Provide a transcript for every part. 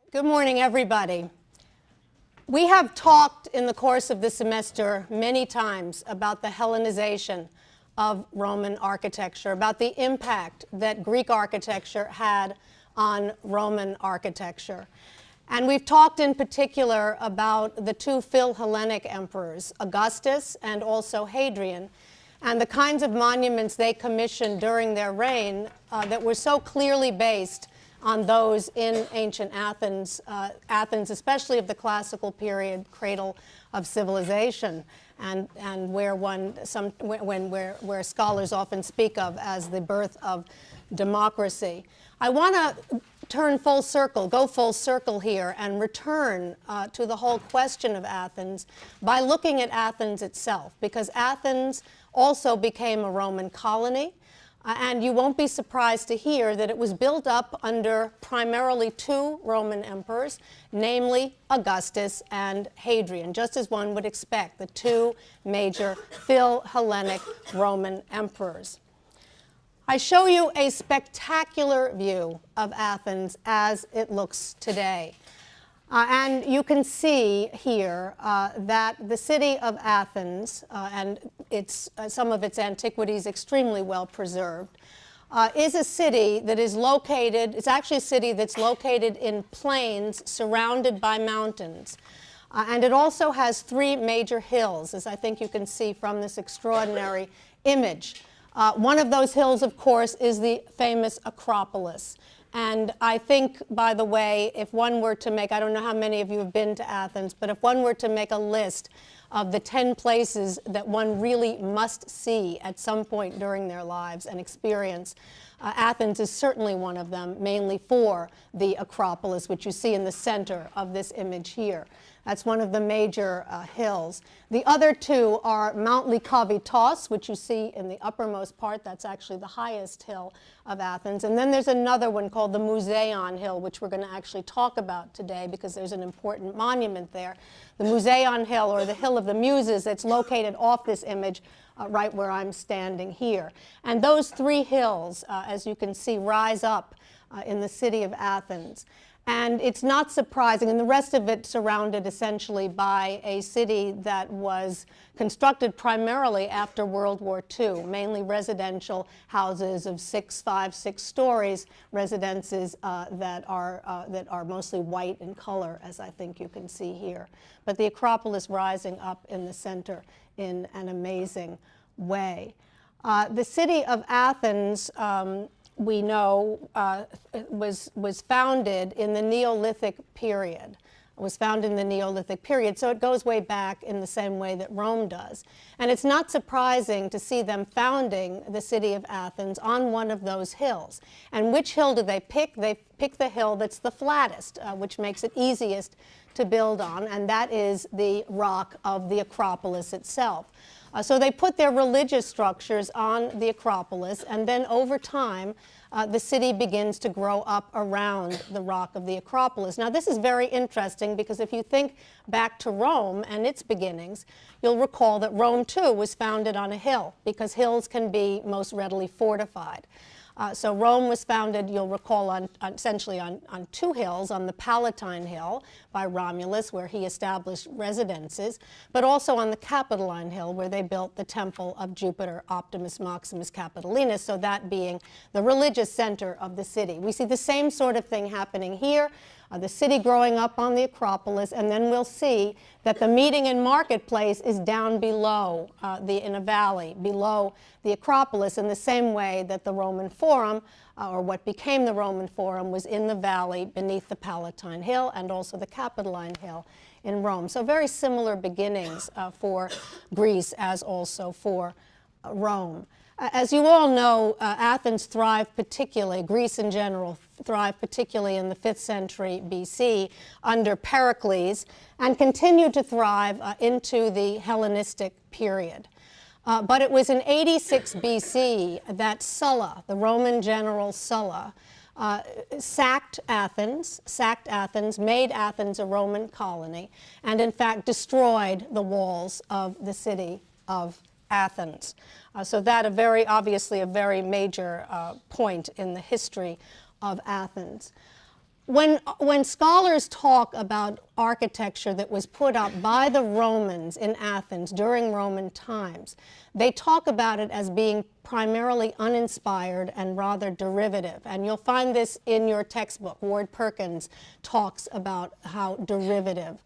Good morning, everybody. We have talked in the course of the semester many times about the Hellenization of Roman architecture, about the impact that Greek architecture had on Roman architecture. And we've talked in particular about the two Philhellenic emperors, Augustus and also Hadrian, and the kinds of monuments they commissioned during their reign that were so clearly based on those in ancient Athens, Athens especially of the classical period, cradle of civilization, and where where scholars often speak of as the birth of democracy. I want to turn full circle, go full circle here, and return to the whole question of Athens by looking at Athens itself, because Athens also became a Roman colony. And you won't be surprised to hear that it was built up under primarily two Roman emperors, namely Augustus and Hadrian, just as one would expect, the two major Philhellenic Roman emperors. I show you a spectacular view of Athens as it looks today. And you can see here that the city of Athens and some of its antiquities extremely well preserved, is a city that is located, it's actually a city that's located in plains surrounded by mountains. And it also has three major hills, as I think you can see from this extraordinary image. One of those hills, of course, is the famous Acropolis. And I think, by the way, if one were to make, I don't know how many of you have been to Athens, but if one were to make a list of the 10 places that one really must see at some point during their lives and experience, Athens is certainly one of them, mainly for the Acropolis, which you see in the center of this image here. That's one of the major hills. The other two are Mount Lycabettos, which you see in the uppermost part. That's actually the highest hill of Athens. And then there's another one called the Museion Hill, which we're going to actually talk about today because there's an important monument there. The Museion Hill, or the Hill of the Muses, that's located off this image right where I'm standing here. And those three hills, as you can see, rise up in the city of Athens. And it's not surprising, and the rest of it surrounded essentially by a city that was constructed primarily after World War II, mainly residential houses of 5, 6 stories, residences that are mostly white in color, as I think you can see here. But the Acropolis rising up in the center in an amazing way. The city of Athens, we know, was founded in the Neolithic period. It was founded in the Neolithic period, so it goes way back in the same way that Rome does. And it's not surprising to see them founding the city of Athens on one of those hills. And which hill do they pick? They pick the hill that's the flattest, which makes it easiest to build on, and that is the rock of the Acropolis itself. So they put their religious structures on the Acropolis, and then over time, the city begins to grow up around the rock of the Acropolis. Now, this is very interesting because if you think back to Rome and its beginnings, you'll recall that Rome, too, was founded on a hill because hills can be most readily fortified. So Rome was founded, you'll recall, essentially on two hills, on the Palatine Hill by Romulus, where he established residences, but also on the Capitoline Hill, where they built the temple of Jupiter Optimus Maximus Capitolinus, so that being the religious center of the city. We see the same sort of thing happening here. The city growing up on the Acropolis, and then we'll see that the meeting and marketplace is down below in a valley, below the Acropolis, in the same way that the Roman Forum, or what became the Roman Forum, was in the valley beneath the Palatine Hill and also the Capitoline Hill in Rome. So very similar beginnings for Greece as also for Rome. As you all know, Athens thrived particularly, Greece in general thrived particularly in the 5th century BC under Pericles, and continued to thrive into the Hellenistic period. But it was in 86 BC that Sulla, the Roman general Sulla, sacked Athens, made Athens a Roman colony, and in fact destroyed the walls of the city of Athens. So that obviously a very major point in the history of Athens. When scholars talk about architecture that was put up by the Romans in Athens during Roman times, they talk about it as being primarily uninspired and rather derivative. And you'll find this in your textbook. Ward Perkins talks about how derivative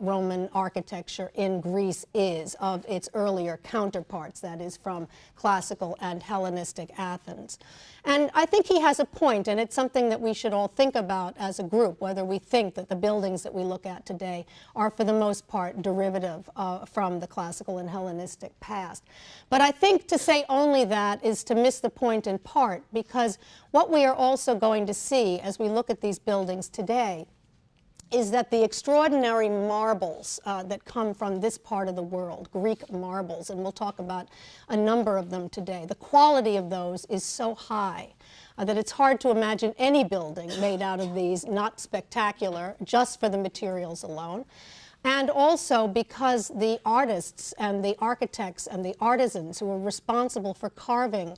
Roman architecture in Greece is of its earlier counterparts, that is, from classical and Hellenistic Athens. And I think he has a point, and it's something that we should all think about as a group, whether we think that the buildings that we look at today are, for the most part, derivative from the classical and Hellenistic past. But I think to say only that is to miss the point in part, because what we are also going to see as we look at these buildings today is that the extraordinary marbles that come from this part of the world, Greek marbles, and we'll talk about a number of them today, the quality of those is so high that it's hard to imagine any building made out of these, not spectacular, just for the materials alone. And also because the artists and the architects and the artisans who were responsible for carving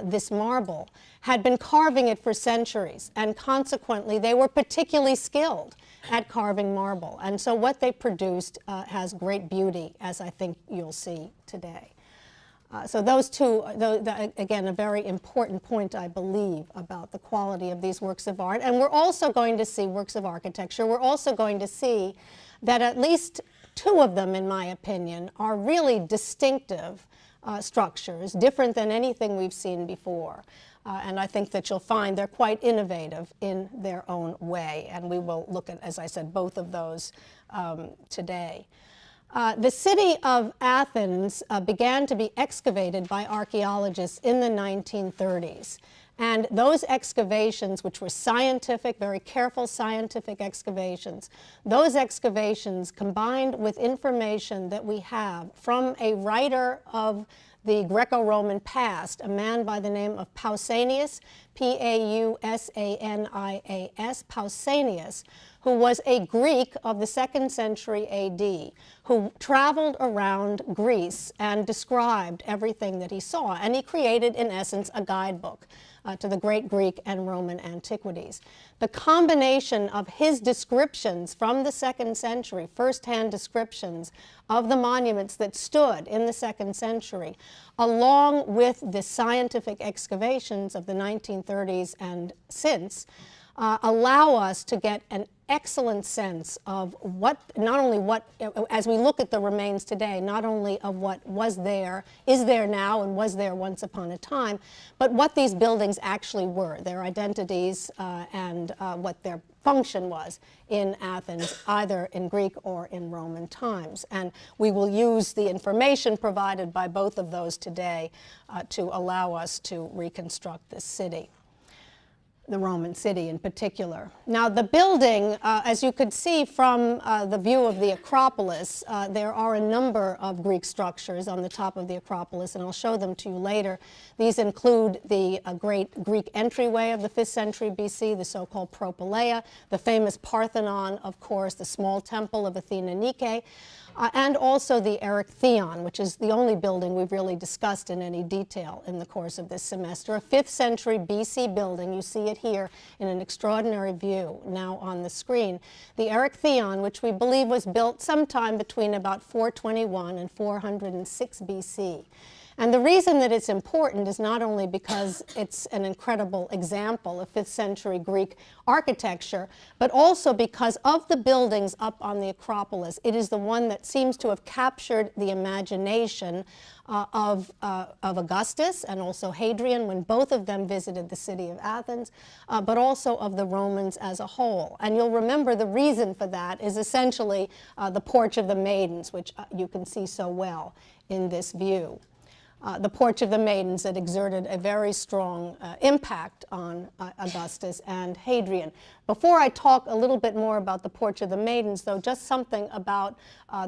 this marble had been carving it for centuries, and consequently they were particularly skilled at carving marble. And so what they produced has great beauty, as I think you'll see today. So those two, again, a very important point, I believe, about the quality of these works of art. And we're also going to see works of architecture. We're also going to see that at least two of them, in my opinion, are really distinctive structures, different than anything we've seen before. And I think that you'll find they're quite innovative in their own way. And we will look at, as I said, both of those today. The city of Athens began to be excavated by archaeologists in the 1930s. And those excavations, which were scientific, very careful scientific excavations, those excavations combined with information that we have from a writer of the Greco-Roman past, a man by the name of Pausanias, P-A-U-S-A-N-I-A-S, Pausanias, who was a Greek of the 2nd century A.D., who traveled around Greece and described everything that he saw. And he created, in essence, a guidebook to the great Greek and Roman antiquities. The combination of his descriptions from the 2nd century, first-hand descriptions of the monuments that stood in the 2nd century, along with the scientific excavations of the 1930s and since, allow us to get an excellent sense of what, not only what, as we look at the remains today, not only of what was there, is there now, and was there once upon a time, but what these buildings actually were, their identities, and what their function was in Athens, either in Greek or in Roman times. And we will use the information provided by both of those today to allow us to reconstruct this city, the Roman city in particular. Now, the building, as you could see from the view of the Acropolis, there are a number of Greek structures on the top of the Acropolis, and I'll show them to you later. These include the great Greek entryway of the 5th century BC, the so-called Propylaea, the famous Parthenon, of course, the small temple of Athena Nike, and also the Erechtheion, which is the only building we've really discussed in any detail in the course of this semester. A 5th century BC building. You see it here in an extraordinary view now on the screen. The Erechtheion, which we believe was built sometime between about 421 and 406 BC. And the reason that it's important is not only because it's an incredible example of 5th century Greek architecture, but also because of the buildings up on the Acropolis, it is the one that seems to have captured the imagination of Augustus and also Hadrian when both of them visited the city of Athens, but also of the Romans as a whole. And you'll remember the reason for that is essentially the Porch of the Maidens, which you can see so well in this view. The Porch of the Maidens that exerted a very strong impact on Augustus and Hadrian. Before I talk a little bit more about the Porch of the Maidens, though, just something about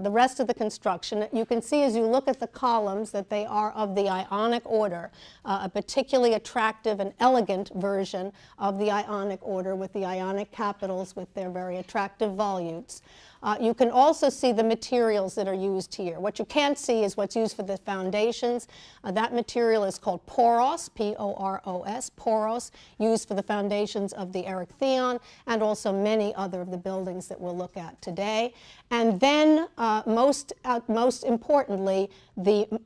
the rest of the construction. You can see as you look at the columns that they are of the Ionic order, a particularly attractive and elegant version of the Ionic order with the Ionic capitals with their very attractive volutes. You can also see the materials that are used here. What you can't see is what's used for the foundations. That material is called poros, P-O-R-O-S, poros, used for the foundations of the Erechtheion and also many other of the buildings that we'll look at today. And then, most importantly,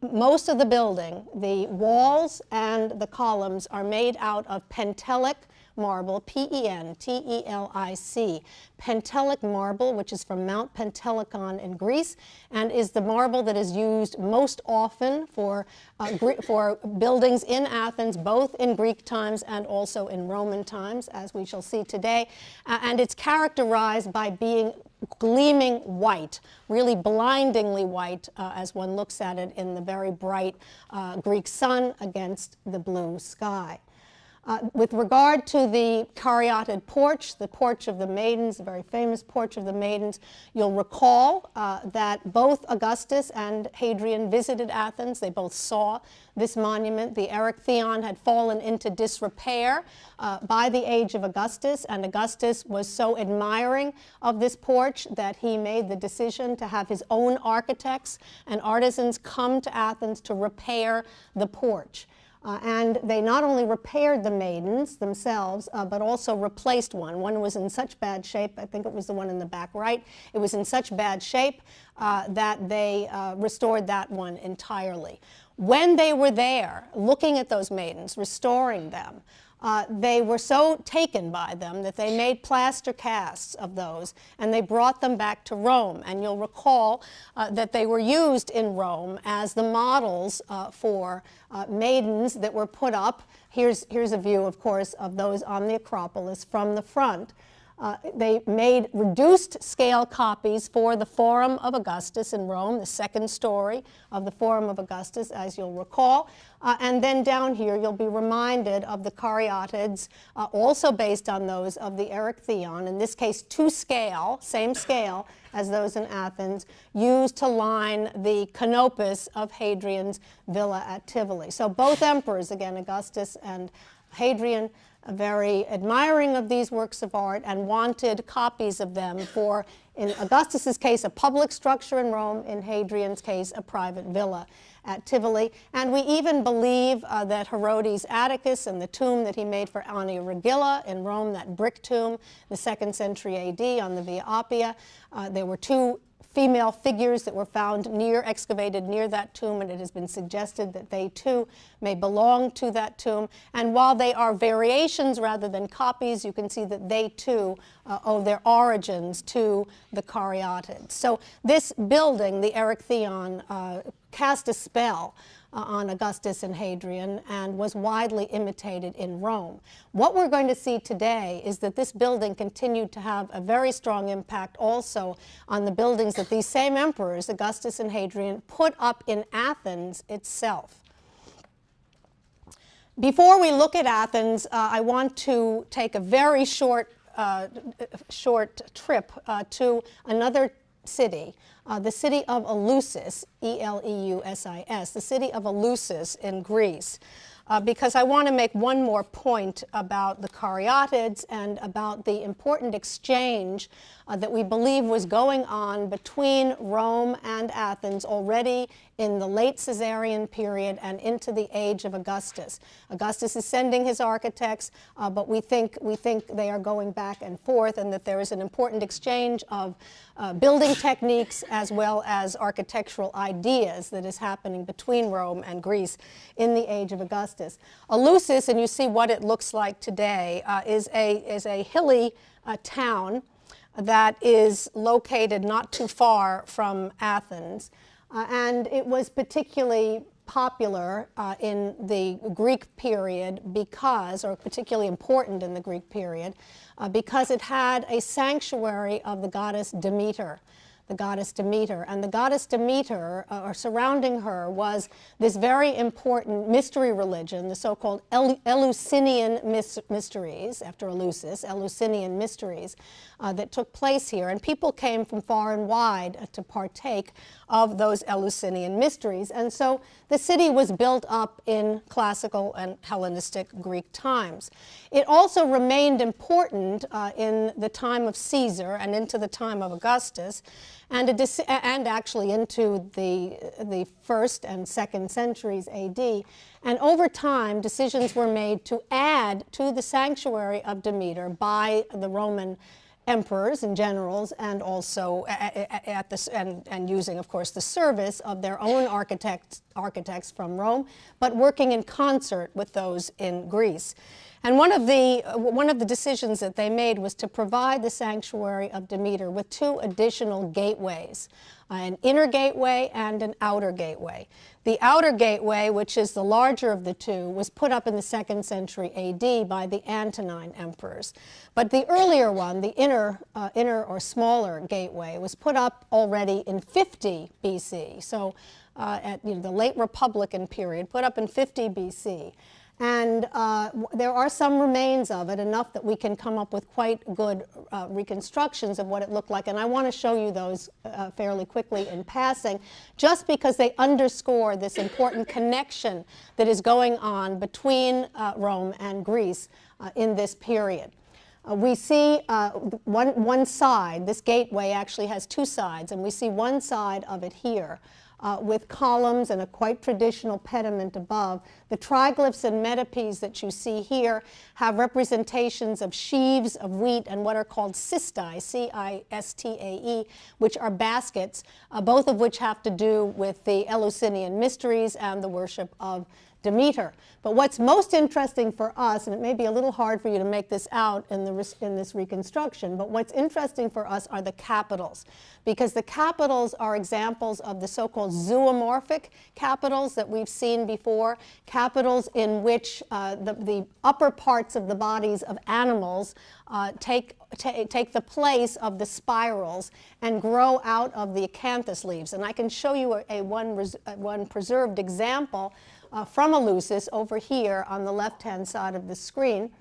most of the building, the walls and the columns are made out of Pentelic marble, P-E-N-T-E-L-I-C, Pentelic marble, which is from Mount Pentelicon in Greece, and is the marble that is used most often for buildings in Athens, both in Greek times and also in Roman times, as we shall see today. And it's characterized by being gleaming white, really blindingly white, as one looks at it in the very bright Greek sun against the blue sky. With regard to the caryatid porch, the Porch of the Maidens, the very famous Porch of the Maidens, you'll recall that both Augustus and Hadrian visited Athens. They both saw this monument. The Erechtheion had fallen into disrepair by the age of Augustus, and Augustus was so admiring of this porch that he made the decision to have his own architects and artisans come to Athens to repair the porch. And they not only repaired the maidens themselves, but also replaced one. One was in such bad shape, I think it was the one in the back right, it was in such bad shape that they restored that one entirely. When they were there, looking at those maidens, restoring them, they were so taken by them that they made plaster casts of those, and they brought them back to Rome. And you'll recall that they were used in Rome as the models for maidens that were put up. Here's a view, of course, of those on the Acropolis from the front. They made reduced scale copies for the Forum of Augustus in Rome, the second story of the Forum of Augustus, as you'll recall. And then down here, you'll be reminded of the caryatids, also based on those of the Erechtheion, in this case to scale, same scale as those in Athens, used to line the canopus of Hadrian's villa at Tivoli. So both emperors, again, Augustus and Hadrian, very admiring of these works of art and wanted copies of them for, in Augustus's case, a public structure in Rome, in Hadrian's case, a private villa at Tivoli. And we even believe that Herodes Atticus and the tomb that he made for Annia Regilla in Rome, that brick tomb, the 2nd century AD on the Via Appia, there were two female figures that were found excavated near that tomb, and it has been suggested that they too may belong to that tomb. And while they are variations rather than copies, you can see that they too owe their origins to the caryatids. So this building, the Erechtheion, cast a spell on Augustus and Hadrian and was widely imitated in Rome. What we're going to see today is that this building continued to have a very strong impact also on the buildings that these same emperors, Augustus and Hadrian, put up in Athens itself. Before we look at Athens, I want to take a very short trip to another city, the city of Eleusis, E-L-E-U-S-I-S, the city of Eleusis in Greece, because I want to make one more point about the caryatids and about the important exchange that we believe was going on between Rome and Athens already in the late Caesarian period and into the age of Augustus. Augustus is sending his architects, but we think they are going back and forth, and that there is an important exchange of building techniques as well as architectural ideas that is happening between Rome and Greece in the age of Augustus. Eleusis, and you see what it looks like today, is a hilly town that is located not too far from Athens. And it was particularly popular in the Greek period because, or particularly important in the Greek period, because it had a sanctuary of the goddess Demeter. the goddess Demeter. And the goddess Demeter, or surrounding her, was this very important mystery religion, the so-called Eleusinian mysteries, after Eleusis, Eleusinian mysteries, that took place here. And people came from far and wide to partake of those Eleusinian mysteries. And so the city was built up in classical and Hellenistic Greek times. It also remained important in the time of Caesar and into the time of Augustus, and actually into the 1st and 2nd centuries AD. And over time, decisions were made to add to the sanctuary of Demeter by the Roman emperors and generals, and also and using, of course, the service of their own architects from Rome, but working in concert with those in Greece. And one of the decisions that they made was to provide the sanctuary of Demeter with 2 additional gateways, an inner gateway and an outer gateway. The outer gateway, which is the larger of the 2, was put up in the 2nd century AD by the Antonine emperors. But the earlier one, the inner or smaller gateway, was put up already in 50 BC. So at the late Republican period, put up in 50 BC. And there are some remains of it, enough that we can come up with quite good reconstructions of what it looked like. And I want to show you those fairly quickly in passing, just because they underscore this important connection that is going on between Rome and Greece in this period. We see one side, this gateway actually has 2 sides, and we see one side of it here. With columns and a quite traditional pediment above. The triglyphs and metopes that you see here have representations of sheaves of wheat and what are called cistae, C-I-S-T-A-E, which are baskets, both of which have to do with the Eleusinian mysteries and the worship of Demeter. But what's most interesting for us, and it may be a little hard for you to make this out in this reconstruction, but what's interesting for us are the capitals, because the capitals are examples of the so-called zoomorphic capitals that we've seen before, capitals in which the upper parts of the bodies of animals take the place of the spirals and grow out of the acanthus leaves. And I can show you one preserved example from Eleusis over here on the left-hand side of the screen,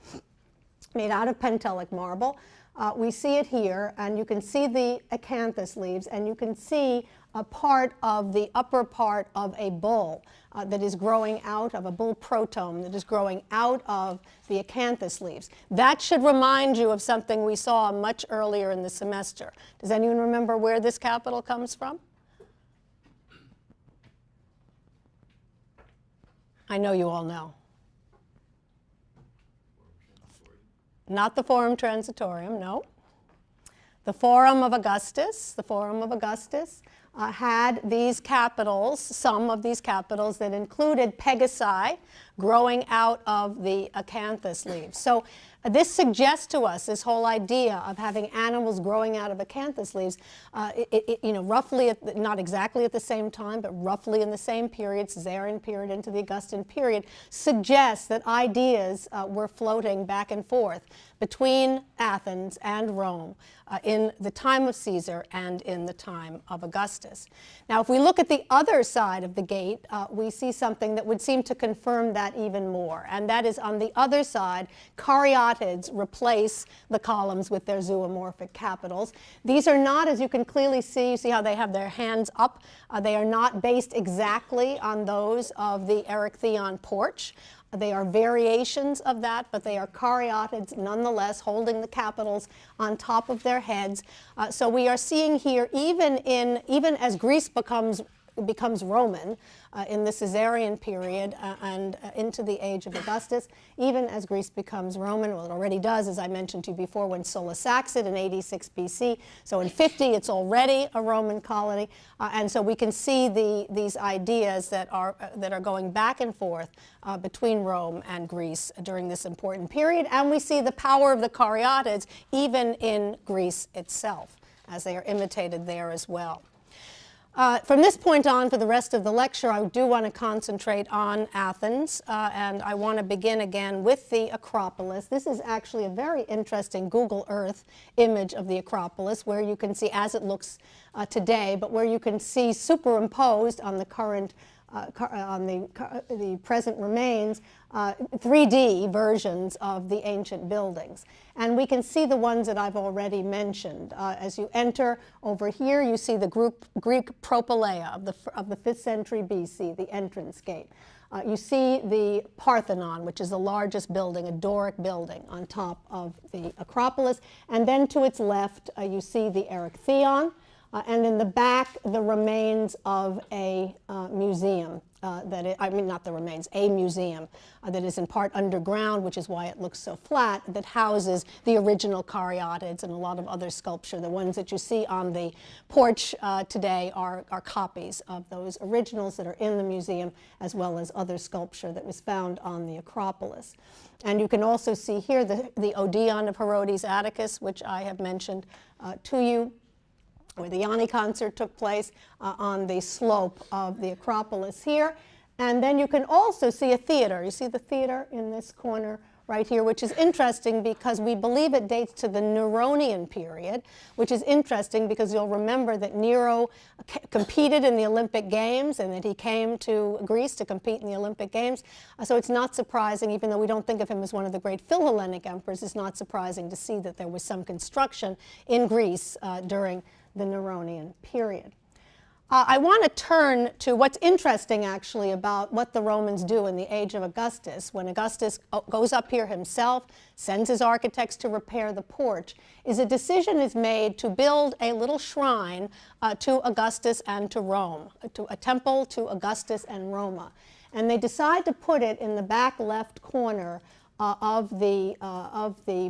made out of Pentelic marble. We see it here, and you can see the acanthus leaves, and you can see a part of the upper part of a bull that is growing out of a bull protome that is growing out of the acanthus leaves. That should remind you of something we saw much earlier in the semester. Does anyone remember where this capital comes from? I know you all know. Not the Forum Transitorium, no. The Forum of Augustus, had these capitals, some of these capitals that included pegasi growing out of the acanthus leaves. So this suggests to us this whole idea of having animals growing out of acanthus leaves, roughly, not exactly at the same time, but roughly in the same period, Caesarean period into the Augustan period, suggests that ideas were floating back and forth between Athens and Rome in the time of Caesar and in the time of Augustus. Now, if we look at the other side of the gate, we see something that would seem to confirm that even more, and that is on the other side, caryatids replace the columns with their zoomorphic capitals. These are not, as you can clearly see, you see how they have their hands up, they are not based exactly on those of the Erechtheion porch. They are variations of that, but they are caryatids nonetheless, holding the capitals on top of their heads. So we are seeing here, even as Greece becomes Roman in the Caesarean period and into the age of Augustus, even as Greece becomes Roman, well, it already does, as I mentioned to you before, when Sulla sacks it in 86 BC. So in 50, it's already a Roman colony, and so we can see these ideas that are going back and forth between Rome and Greece during this important period, and we see the power of the caryatids even in Greece itself, as they are imitated there as well. From this point on, for the rest of the lecture, I do want to concentrate on Athens, and I want to begin again with the Acropolis. This is actually a very interesting Google Earth image of the Acropolis, where you can see as it looks today, but where you can see superimposed on the current the present remains, 3D versions of the ancient buildings. And we can see the ones that I've already mentioned. As you enter over here, you see the Greek propylaea of the 5th century BC, the entrance gate. You see the Parthenon, which is the largest building, a Doric building on top of the Acropolis. And then to its left, you see the Erechtheion. And in the back, the remains of a museum, I mean not the remains, a museum that is in part underground, which is why it looks so flat, that houses the original caryatids and a lot of other sculpture. The ones that you see on the porch today are copies of those originals that are in the museum, as well as other sculpture that was found on the Acropolis. And you can also see here the Odeon of Herodes Atticus, which I have mentioned to you, where the Yanni concert took place on the slope of the Acropolis here. And then you can also see a theater. You see the theater in this corner right here, which is interesting because we believe it dates to the Neronian period, which is interesting because you'll remember that Nero competed in the Olympic Games and that he came to Greece to compete in the Olympic Games. So it's not surprising, even though we don't think of him as one of the great Philhellenic emperors, it's not surprising to see that there was some construction in Greece during the Neronian period. I want to turn to what's interesting, actually, about what the Romans do in the age of Augustus. When Augustus goes up here himself, sends his architects to repair the porch, is a decision is made to build a little shrine to Augustus and to Rome, a temple to Augustus and Roma. And they decide to put it in the back left corner of the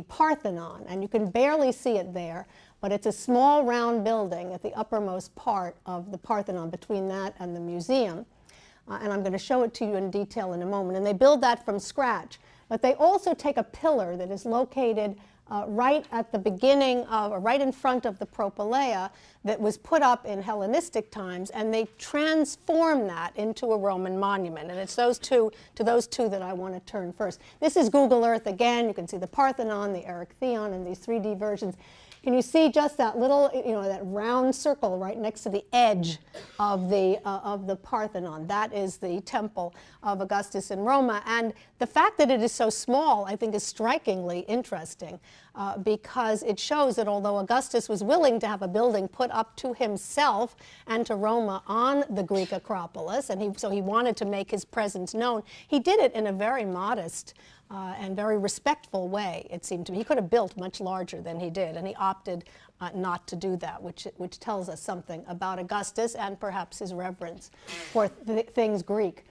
Parthenon, and you can barely see it there. But it's a small round building at the uppermost part of the Parthenon, between that and the museum. And I'm going to show it to you in detail in a moment. And they build that from scratch. But they also take a pillar that is located right at the beginning of, or right in front of the propylaea that was put up in Hellenistic times, and they transform that into a Roman monument. And it's those two that I want to turn first. This is Google Earth again. You can see the Parthenon, the Erechtheion, and these 3D versions. Can you see just that little, that round circle right next to the edge of the Parthenon? That is the temple of Augustus in Roma. And the fact that it is so small, I think, is strikingly interesting because it shows that although Augustus was willing to have a building put up to himself and to Roma on the Greek Acropolis, and so he wanted to make his presence known, he did it in a very modest and very respectful way, it seemed to me. He could have built much larger than he did, and he opted not to do that, which tells us something about Augustus and perhaps his reverence for things Greek.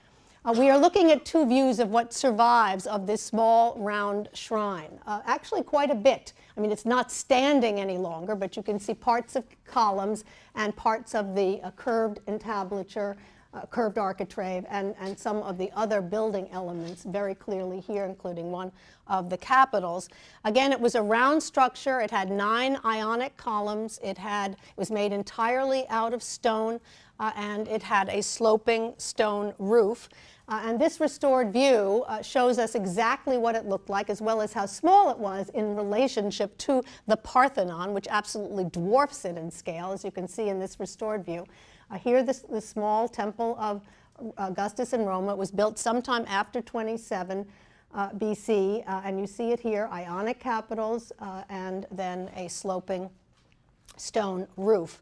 We are looking at two views of what survives of this small round shrine. Actually quite a bit. I mean, it's not standing any longer, but you can see parts of columns and parts of the curved entablature, curved architrave, and some of the other building elements very clearly here, including one of the capitals. Again, it was a round structure. It had 9 Ionic columns. It was made entirely out of stone, and it had a sloping stone roof. And this restored view shows us exactly what it looked like, as well as how small it was in relationship to the Parthenon, which absolutely dwarfs it in scale, as you can see in this restored view. Here, the small temple of Augustus in Roma was built sometime after 27 BC, and you see it here, Ionic capitals, and then a sloping stone roof.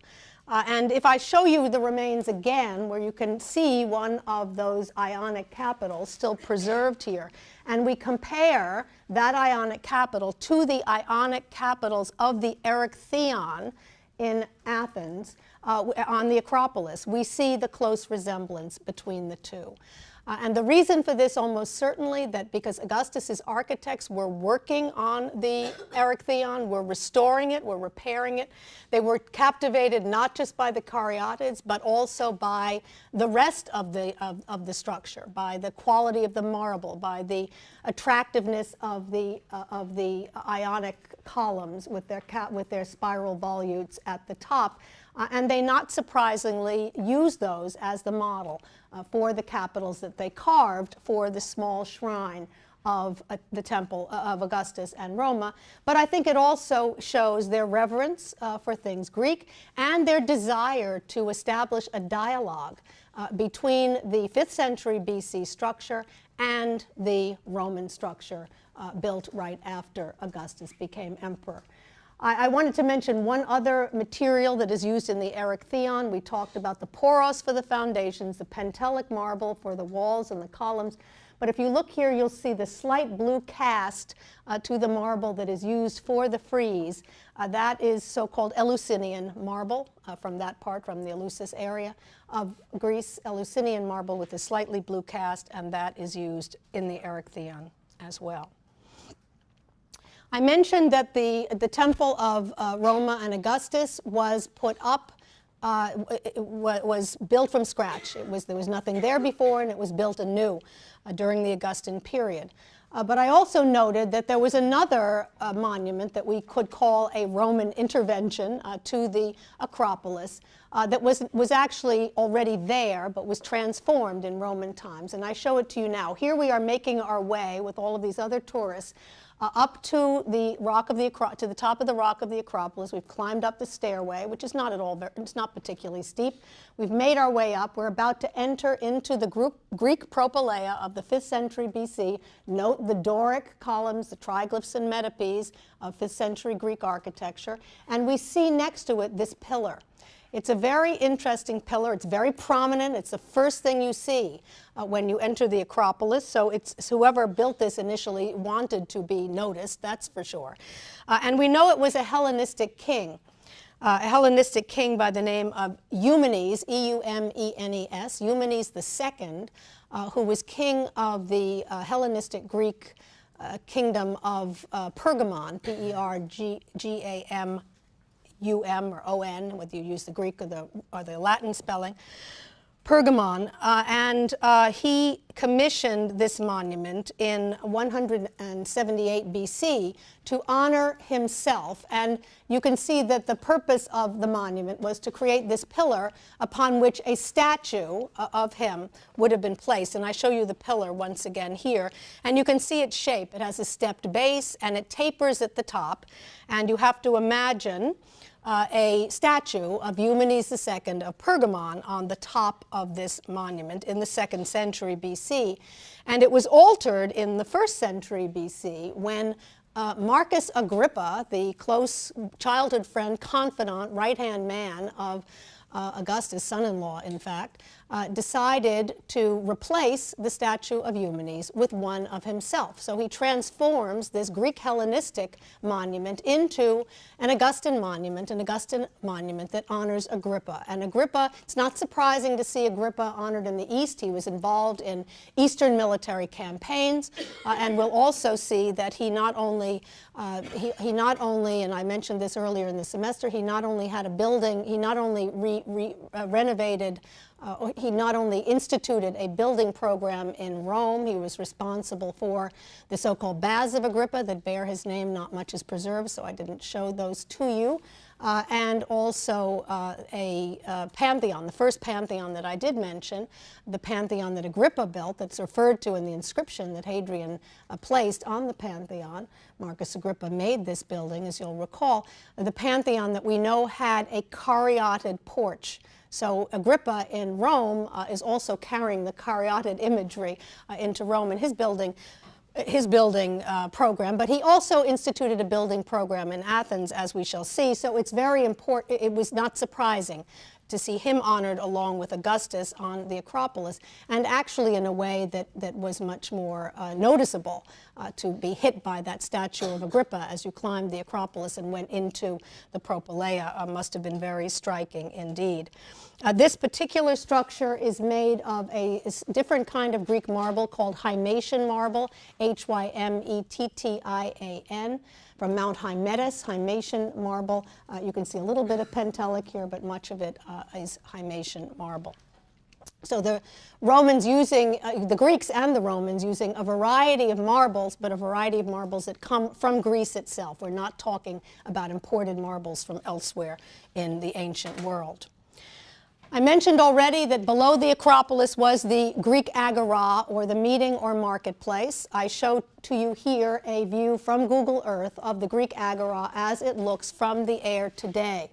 And if I show you the remains again, where you can see one of those Ionic capitals still preserved here, and we compare that Ionic capital to the Ionic capitals of the Erechtheion in Athens, on the Acropolis, we see the close resemblance between the two. And the reason for this almost certainly that because Augustus's architects were working on the Erechtheion, were restoring it, were repairing it. They were captivated not just by the caryatids, but also by the rest of the structure, by the quality of the marble, by the attractiveness of the Ionic columns with their spiral volutes at the top. And they not surprisingly used those as the model for the capitals that they carved for the small shrine of the temple of Augustus and Roma. But I think it also shows their reverence for things Greek and their desire to establish a dialogue between the 5th century BC structure and the Roman structure built right after Augustus became emperor. I wanted to mention one other material that is used in the Erechtheion. We talked about the poros for the foundations, the pentelic marble for the walls and the columns. But if you look here, you'll see the slight blue cast to the marble that is used for the frieze. That is so-called Eleusinian marble from that part, from the Eleusis area of Greece. Eleusinian marble with a slightly blue cast, and that is used in the Erechtheion as well. I mentioned that the temple of Roma and Augustus was put up, was built from scratch. There was nothing there before, and it was built anew during the Augustan period. But I also noted that there was another monument that we could call a Roman intervention to the Acropolis that was actually already there, but was transformed in Roman times. And I show it to you now. Here we are making our way with all of these other tourists up to the top of the rock of the Acropolis. We've climbed up the stairway, which is not at all, it's not particularly steep. We've made our way up. We're about to enter into the Greek propylaea of the 5th century BC. Note the Doric columns, the triglyphs and metopes of 5th century Greek architecture. And we see next to it this pillar. It's a very interesting pillar. It's very prominent. It's the first thing you see when you enter the Acropolis. So it's whoever built this initially wanted to be noticed, that's for sure. And we know it was a Hellenistic king by the name of Eumenes, E-U-M-E-N-E-S, Eumenes II, who was king of the Hellenistic Greek kingdom of Pergamon, P-E-R-G-A-M. U-M or O-N, whether you use the Greek or the Latin spelling, Pergamon, and he commissioned this monument in 178 BC to honor himself. And you can see that the purpose of the monument was to create this pillar upon which a statue of him would have been placed. And I show you the pillar once again here. And you can see its shape. It has a stepped base, and it tapers at the top. And you have to imagine a statue of Eumenes II of Pergamon on the top of this monument in the 2nd century BC. And it was altered in the 1st century BC when Marcus Agrippa, the close childhood friend, confidant, right-hand man of Augustus' son-in-law, in fact, decided to replace the statue of Eumenes with one of himself. So he transforms this Greek Hellenistic monument into an Augustan monument that honors Agrippa. And Agrippa, it's not surprising to see Agrippa honored in the East. He was involved in Eastern military campaigns, and we'll also see that he not only, and I mentioned this earlier in the semester, he not only had a building, he not only he not only instituted a building program in Rome. He was responsible for the so-called Baths of Agrippa that bear his name. Not much is preserved, so I didn't show those to you. And also a pantheon, the first pantheon that I did mention, the pantheon that Agrippa built, that's referred to in the inscription that Hadrian placed on the pantheon. Marcus Agrippa made this building, as you'll recall. The pantheon that we know had a caryatid porch. So Agrippa in Rome is also carrying the caryatid imagery into Rome in his building program, but he also instituted a building program in Athens, as we shall see. So it's very important. It was not surprising to see him honored along with Augustus on the Acropolis, and actually in a way that was much more noticeable, to be hit by that statue of Agrippa as you climbed the Acropolis and went into the Propylaea must have been very striking indeed. This particular structure is made of a different kind of Greek marble called Hymetian marble, Hymettian, from Mount Hymettus, Hymetian marble. You can see a little bit of Pentelic here, but much of it is Hymetian marble. So the Romans using, the Greeks and the Romans using a variety of marbles, but a variety of marbles that come from Greece itself. We're not talking about imported marbles from elsewhere in the ancient world. I mentioned already that below the Acropolis was the Greek agora, or the meeting or marketplace. I show to you here a view from Google Earth of the Greek agora as it looks from the air today.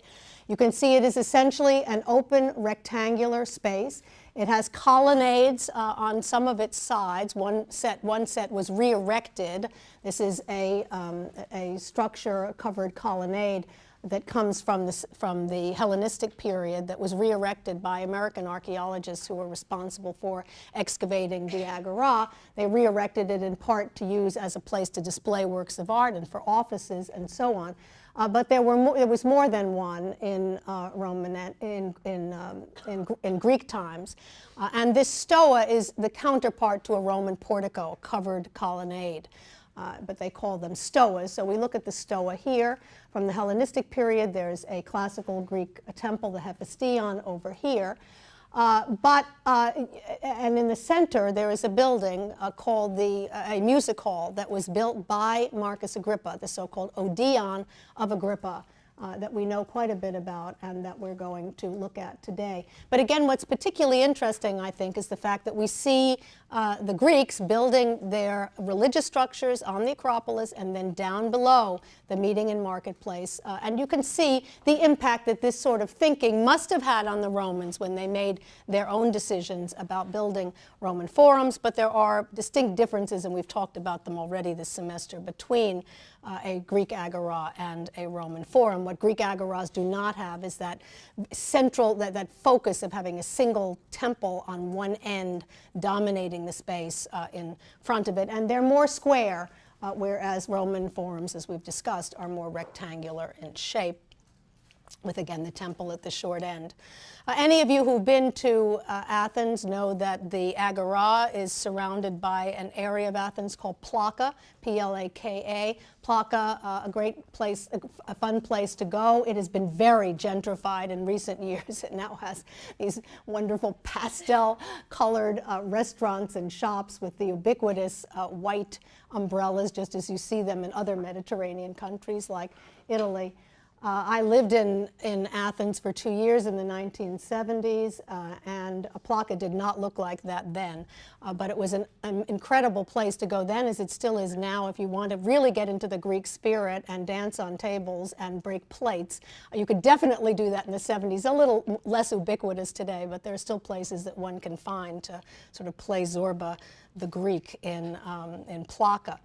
You can see it is essentially an open rectangular space. It has colonnades on some of its sides. One set was re-erected. This is a structure-covered colonnade that comes from the Hellenistic period that was re-erected by American archaeologists who were responsible for excavating the agora. They re-erected it in part to use as a place to display works of art and for offices and so on. But there was more than one in in Greek times, and this stoa is the counterpart to a Roman portico, a covered colonnade. But they call them stoas. So we look at the stoa here. From the Hellenistic period, there's a classical Greek temple, the Hephaestion, over here. And in the center, there is a building called a music hall that was built by Marcus Agrippa, the so-called Odeon of Agrippa, that we know quite a bit about and that we're going to look at today. But again, what's particularly interesting, I think, is the fact that we see the Greeks building their religious structures on the Acropolis and then down below the meeting and marketplace. And you can see the impact that this sort of thinking must have had on the Romans when they made their own decisions about building Roman forums. But there are distinct differences, and we've talked about them already this semester, between a Greek agora and a Roman forum. What Greek agoras do not have is that central, that focus of having a single temple on one end dominating the space in front of it. And they're more square, whereas Roman forums, as we've discussed, are more rectangular in shape, with, again, the temple at the short end. Any of you who've been to Athens know that the agora is surrounded by an area of Athens called Plaka, P-L-A-K-A. Plaka, a great place, a fun place to go. It has been very gentrified in recent years. It now has these wonderful pastel-colored restaurants and shops with the ubiquitous white umbrellas, just as you see them in other Mediterranean countries like Italy. I lived in Athens for 2 years in the 1970s, and Plaka did not look like that then. But it was an incredible place to go then, as it still is now, if you want to really get into the Greek spirit and dance on tables and break plates. You could definitely do that in the 70s, a little less ubiquitous today, but there are still places that one can find to sort of play Zorba the Greek in Plaka.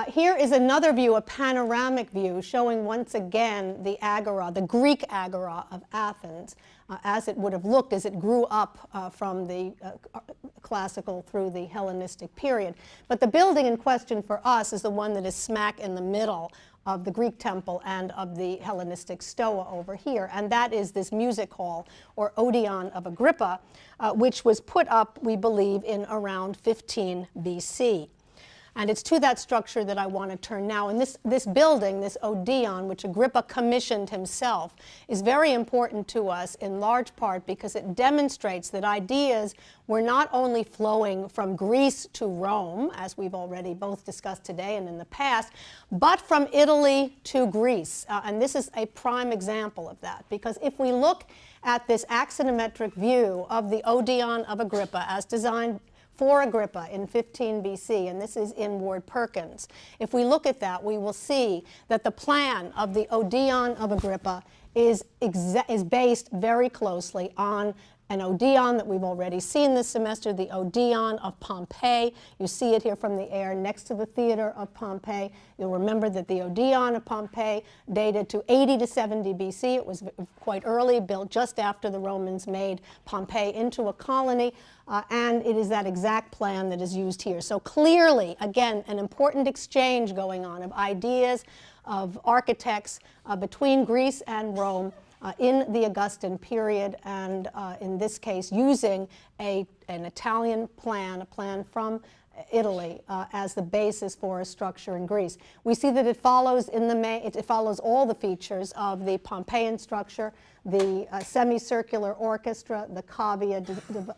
Here is another view, a panoramic view, showing once again the agora, the Greek agora of Athens, as it would have looked as it grew up from the classical through the Hellenistic period. But the building in question for us is the one that is smack in the middle of the Greek temple and of the Hellenistic stoa over here, and that is this music hall, or Odeon of Agrippa, which was put up, we believe, in around 15 BC. And it's to that structure that I want to turn now. And this building, this Odeon, which Agrippa commissioned himself, is very important to us in large part because it demonstrates that ideas were not only flowing from Greece to Rome, as we've already both discussed today and in the past, but from Italy to Greece. And this is a prime example of that, because if we look at this axonometric view of the Odeon of Agrippa as designed for Agrippa in 15 BC, and this is in Ward Perkins. If we look at that, we will see that the plan of the Odeon of Agrippa is based very closely on an Odeon that we've already seen this semester, the Odeon of Pompeii. You see it here from the air next to the theater of Pompeii. You'll remember that the Odeon of Pompeii dated to 80 to 70 BC. It was quite early, built just after the Romans made Pompeii into a colony, and it is that exact plan that is used here. So clearly, again, an important exchange going on of ideas, of architects between Greece and Rome in the Augustan period, and in this case using an Italian plan, a plan from Italy as the basis for a structure in Greece. We see that it follows it follows all the features of the Pompeian structure, the semicircular orchestra, the cavea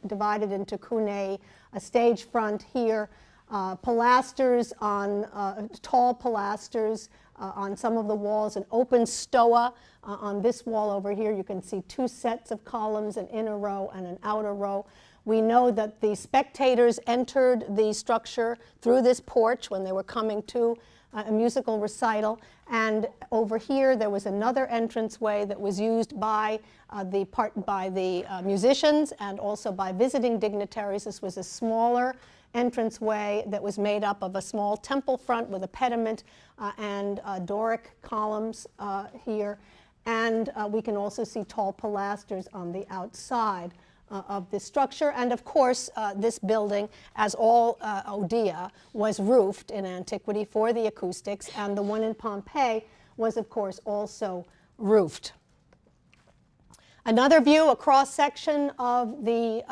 divided into cunei, a stage front here, pilasters on tall pilasters on some of the walls, an open stoa on this wall over here. You can see two sets of columns, an inner row and an outer row. We know that the spectators entered the structure through this porch when they were coming to a musical recital, and over here there was another entranceway that was used by the musicians and also by visiting dignitaries. This was a smaller entranceway that was made up of a small temple front with a pediment and Doric columns here, and we can also see tall pilasters on the outside of this structure. And of course, this building, as all Odea, was roofed in antiquity for the acoustics, and the one in Pompeii was, of course, also roofed. Another view, a cross-section of the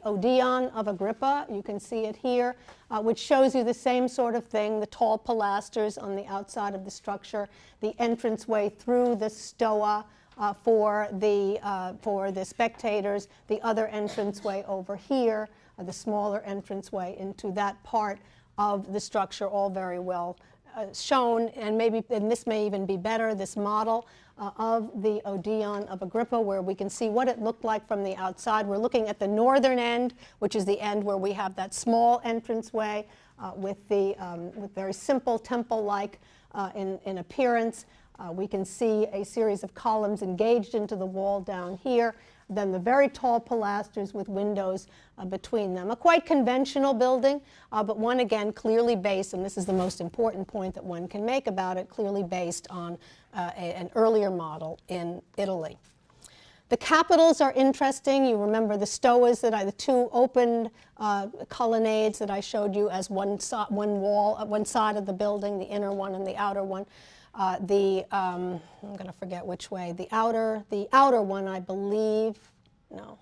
Odeon of Agrippa. You can see it here, which shows you the same sort of thing, the tall pilasters on the outside of the structure, the entranceway through the stoa for the spectators, the other entranceway over here, the smaller entranceway into that part of the structure, all very well shown, and this may even be better, this model of the Odeon of Agrippa, where we can see what it looked like from the outside. We're looking at the northern end, which is the end where we have that small entranceway with very simple temple-like in appearance. We can see a series of columns engaged into the wall down here, then the very tall pilasters with windows between them. A quite conventional building, but one, again, clearly based, and this is the most important point that one can make about it, clearly based on an earlier model in Italy. The capitals are interesting. You remember the stoas, the two open colonnades that I showed you as one side of the building, the inner one and the outer one. I'm going to forget which way. The outer one, I believe, no.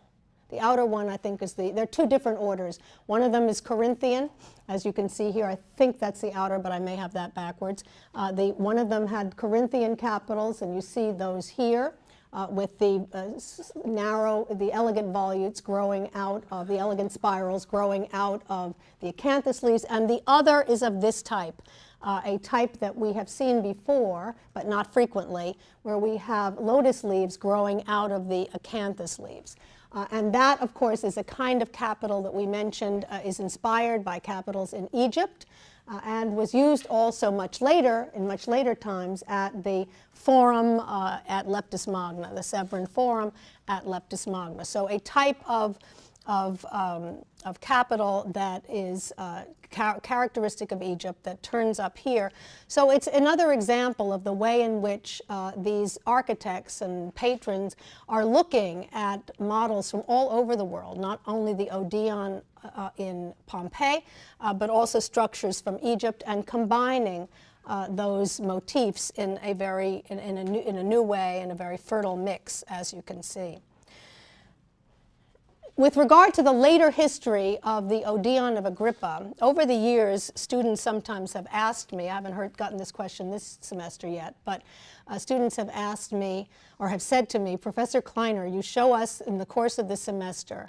The outer one, I think, there are two different orders. One of them is Corinthian, as you can see here. I think that's the outer, but I may have that backwards. One of them had Corinthian capitals, and you see those here with the elegant volutes growing out of, the elegant spirals growing out of the acanthus leaves, and the other is of this type. A type that we have seen before, but not frequently, where we have lotus leaves growing out of the acanthus leaves. And that, of course, is a kind of capital that we mentioned is inspired by capitals in Egypt and was used also much later, in much later times, at the Forum at Leptis Magna, the Severan Forum at Leptis Magna. So a type of capital that is characteristic of Egypt that turns up here. So it's another example of the way in which these architects and patrons are looking at models from all over the world, not only the Odeon in Pompeii, but also structures from Egypt, and combining those motifs in a new way, in a very fertile mix, as you can see. With regard to the later history of the Odeon of Agrippa, over the years, students sometimes have asked me, I haven't gotten this question this semester yet, but students have asked me, or have said to me, Professor Kleiner, you show us in the course of the semester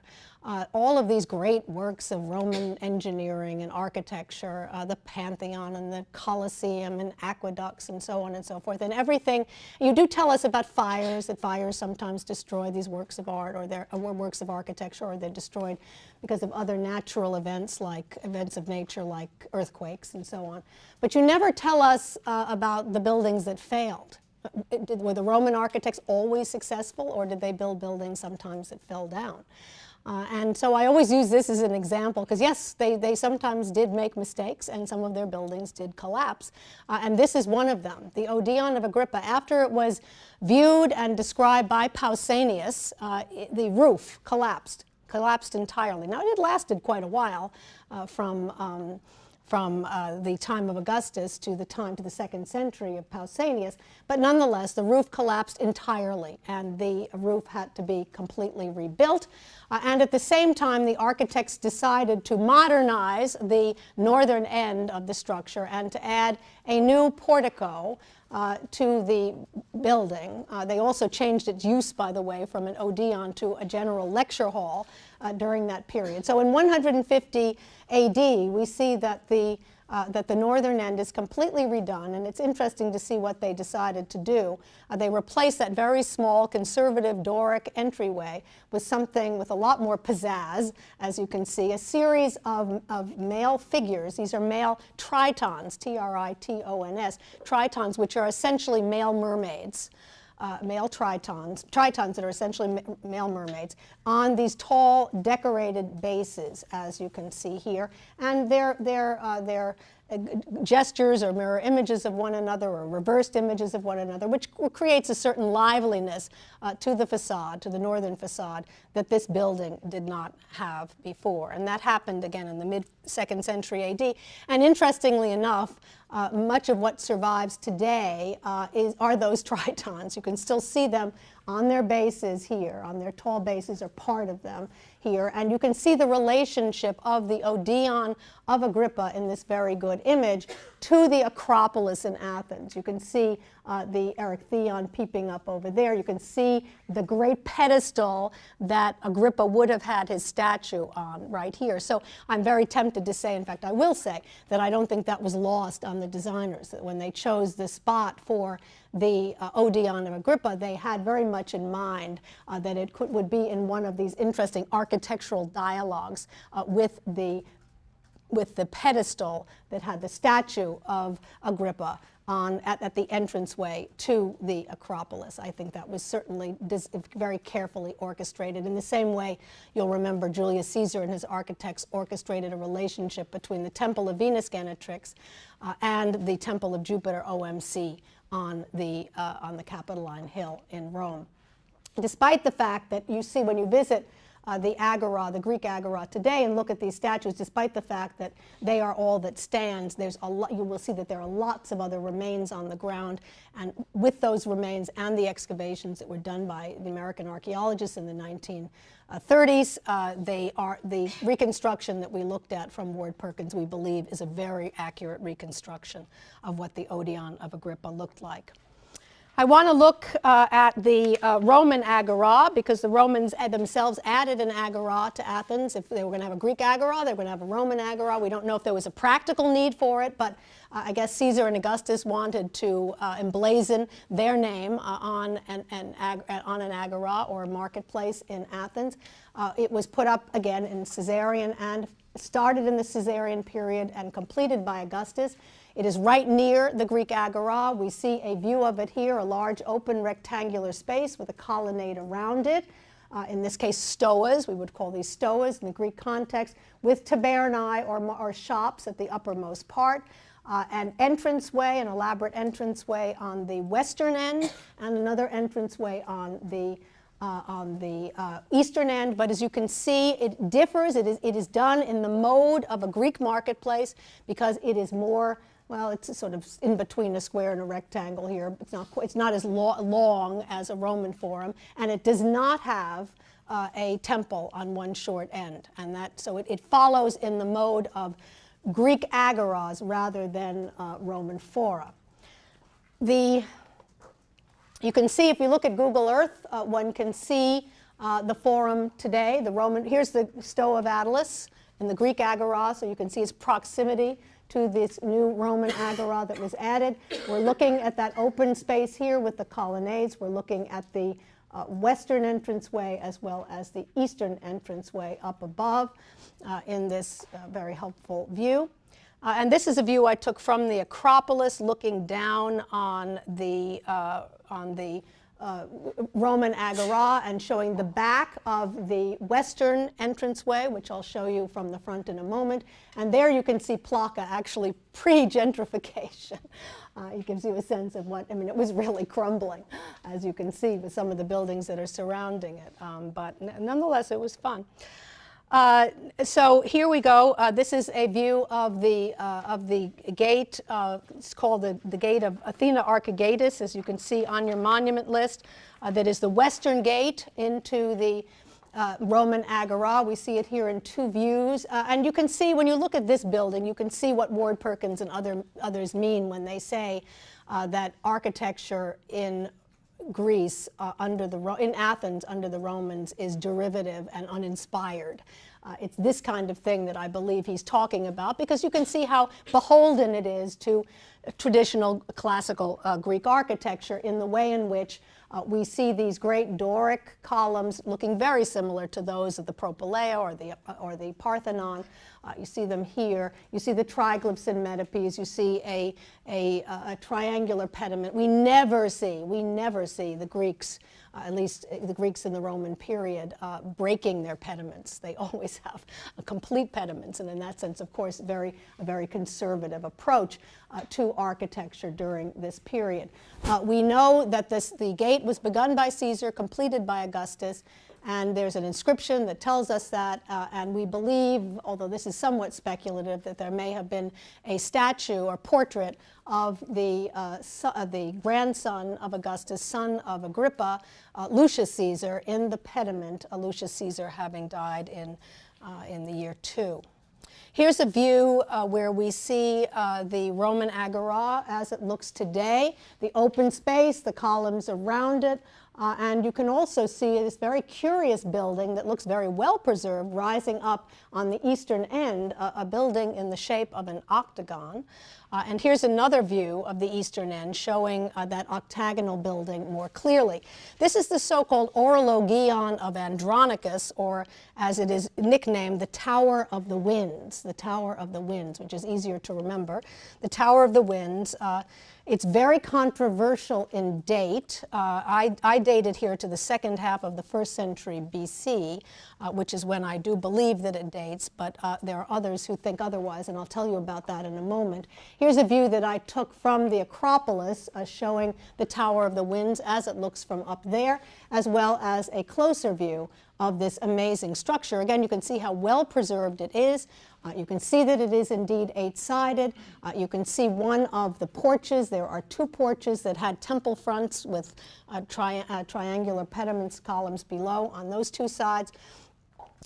all of these great works of Roman engineering and architecture, the Pantheon and the Colosseum and aqueducts and so on and so forth, and everything. You do tell us about fires, that fires sometimes destroy these works of art or works of architecture, or they're destroyed because of other natural events, like events of nature like earthquakes and so on. But you never tell us about the buildings that failed. Were the Roman architects always successful, or did they build buildings sometimes that fell down? And so I always use this as an example, because yes, they sometimes did make mistakes, and some of their buildings did collapse. And this is one of them, the Odeon of Agrippa. After it was viewed and described by Pausanias, the roof collapsed entirely. Now, it lasted quite a while from the time of Augustus to the 2nd century of Pausanias, but nonetheless, the roof collapsed entirely, and the roof had to be completely rebuilt. And at the same time, the architects decided to modernize the northern end of the structure and to add a new portico to the building. They also changed its use, by the way, from an Odeon to a general lecture hall during that period. So in 150 AD, we see that the northern end is completely redone, and it's interesting to see what they decided to do. They replaced that very small conservative Doric entryway with something with a lot more pizzazz, as you can see, a series of male figures. These are male tritons, T-R-I-T-O-N-S, tritons, which are essentially male mermaids. Male tritons that are essentially male mermaids, on these tall, decorated bases, as you can see here. And their gestures or mirror images of one another, or reversed images of one another, which creates a certain liveliness to the facade, to the northern facade, that this building did not have before. And that happened, again, in the mid-2nd century AD. And interestingly enough, much of what survives today are those tritons. You can still see them on their bases here, on their tall bases, or part of them here. And you can see the relationship of the Odeon of Agrippa in this very good image to the Acropolis in Athens. You can see the Erechtheion peeping up over there. You can see the great pedestal that Agrippa would have had his statue on right here. So I'm very tempted to say, in fact, I will say, that I don't think that was lost on the designers, that when they chose the spot for the Odeon of Agrippa, they had very much in mind that it would be in one of these interesting architectural dialogues with the pedestal that had the statue of Agrippa at the entranceway to the Acropolis. I think that was certainly very carefully orchestrated. In the same way, you'll remember Julius Caesar and his architects orchestrated a relationship between the Temple of Venus Genetrix and the Temple of Jupiter OMC on the Capitoline Hill in Rome. Despite the fact that you see when you visit the Agora, the Greek Agora today, and look at these statues, despite the fact that they are all that stands, there's a lot, you will see that there are lots of other remains on the ground, and with those remains and the excavations that were done by the American archaeologists in the 1930s, the reconstruction that we looked at from Ward Perkins, we believe, is a very accurate reconstruction of what the Odeon of Agrippa looked like. I want to look at the Roman agora, because the Romans themselves added an agora to Athens. If they were going to have a Greek agora, they were going to have a Roman agora. We don't know if there was a practical need for it, but I guess Caesar and Augustus wanted to emblazon their name on an agora or marketplace in Athens. It was put up again in Caesarian and started in the Caesarian period and completed by Augustus. It is right near the Greek agora. We see a view of it here, a large open rectangular space with a colonnade around it. In this case, stoas, we would call these stoas in the Greek context, with tabernae or shops at the uppermost part. An entranceway, an elaborate entranceway on the western end, and another entranceway on the eastern end. But as you can see, it differs. It is done in the mode of a Greek marketplace because it is more, well, it's sort of in between a square and a rectangle here. It's not as long as a Roman forum, and it does not have a temple on one short end. And so it follows in the mode of Greek agoras rather than Roman fora. You can see, if you look at Google Earth, one can see the forum today. Here's the Stoa of Attalus in the Greek agora, so you can see its proximity to this new Roman agora that was added. We're looking at that open space here with the colonnades. We're looking at the western entranceway as well as the eastern entranceway up above in this very helpful view. And this is a view I took from the Acropolis, looking down on the Roman Agora and showing the back of the western entranceway, which I'll show you from the front in a moment. And there you can see Plaka actually pre-gentrification. It gives you a sense of what, I mean, it was really crumbling, as you can see with some of the buildings that are surrounding it. But nonetheless, it was fun. So here we go. This is a view of the gate. It's called the Gate of Athena Archigatus, as you can see on your monument list. That is the western gate into the Roman Agora. We see it here in two views. And you can see, when you look at this building, you can see what Ward Perkins and others mean when they say that architecture in Greece, in Athens under the Romans, is derivative and uninspired. It's this kind of thing that I believe he's talking about, because you can see how beholden it is to traditional classical Greek architecture in the way in which we see these great Doric columns looking very similar to those of the Propylaea or the Parthenon. You see them here. You see the triglyphs in metopes. You see a triangular pediment. We never see the Greeks, at least the Greeks in the Roman period, breaking their pediments. They always have a complete pediments, and in that sense, of course, a very conservative approach to architecture during this period. We know that the gate was begun by Caesar, completed by Augustus, and there's an inscription that tells us that, and we believe, although this is somewhat speculative, that there may have been a statue or portrait of the grandson of Augustus, son of Agrippa, Lucius Caesar, in the pediment, Lucius Caesar having died in the year 2. Here's a view where we see the Roman Agora as it looks today, the open space, the columns around it, and you can also see this very curious building that looks very well preserved rising up on the eastern end, a building in the shape of an octagon. And here's another view of the eastern end showing that octagonal building more clearly. This is the so-called Orologion of Andronicus, or as it is nicknamed, the Tower of the Winds, the Tower of the Winds, which is easier to remember. The Tower of the Winds. It's very controversial in date. I date it here to the second half of the 1st century BC, which is when I do believe that it dates, but there are others who think otherwise, and I'll tell you about that in a moment. Here's a view that I took from the Acropolis showing the Tower of the Winds as it looks from up there, as well as a closer view of this amazing structure. Again, you can see how well preserved it is. You can see that it is indeed 8-sided. You can see one of the porches. There are 2 porches that had temple fronts with triangular pediments columns below on those 2 sides.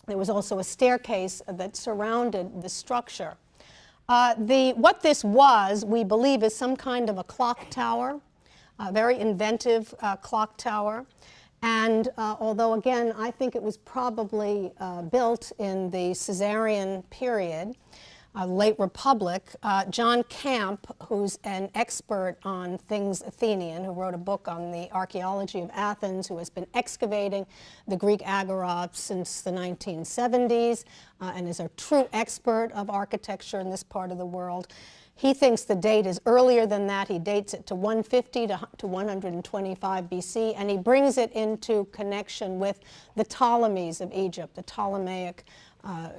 There was also a staircase that surrounded the structure. What this was, we believe, is some kind of a clock tower, a very inventive clock tower. And although, again, I think it was probably built in the Caesarian period, late Republic, John Camp, who's an expert on things Athenian, who wrote a book on the archaeology of Athens, who has been excavating the Greek agora since the 1970s, and is a true expert of architecture in this part of the world. He thinks the date is earlier than that. He dates it to 150 to 125 BC, and he brings it into connection with the Ptolemies of Egypt, the Ptolemaic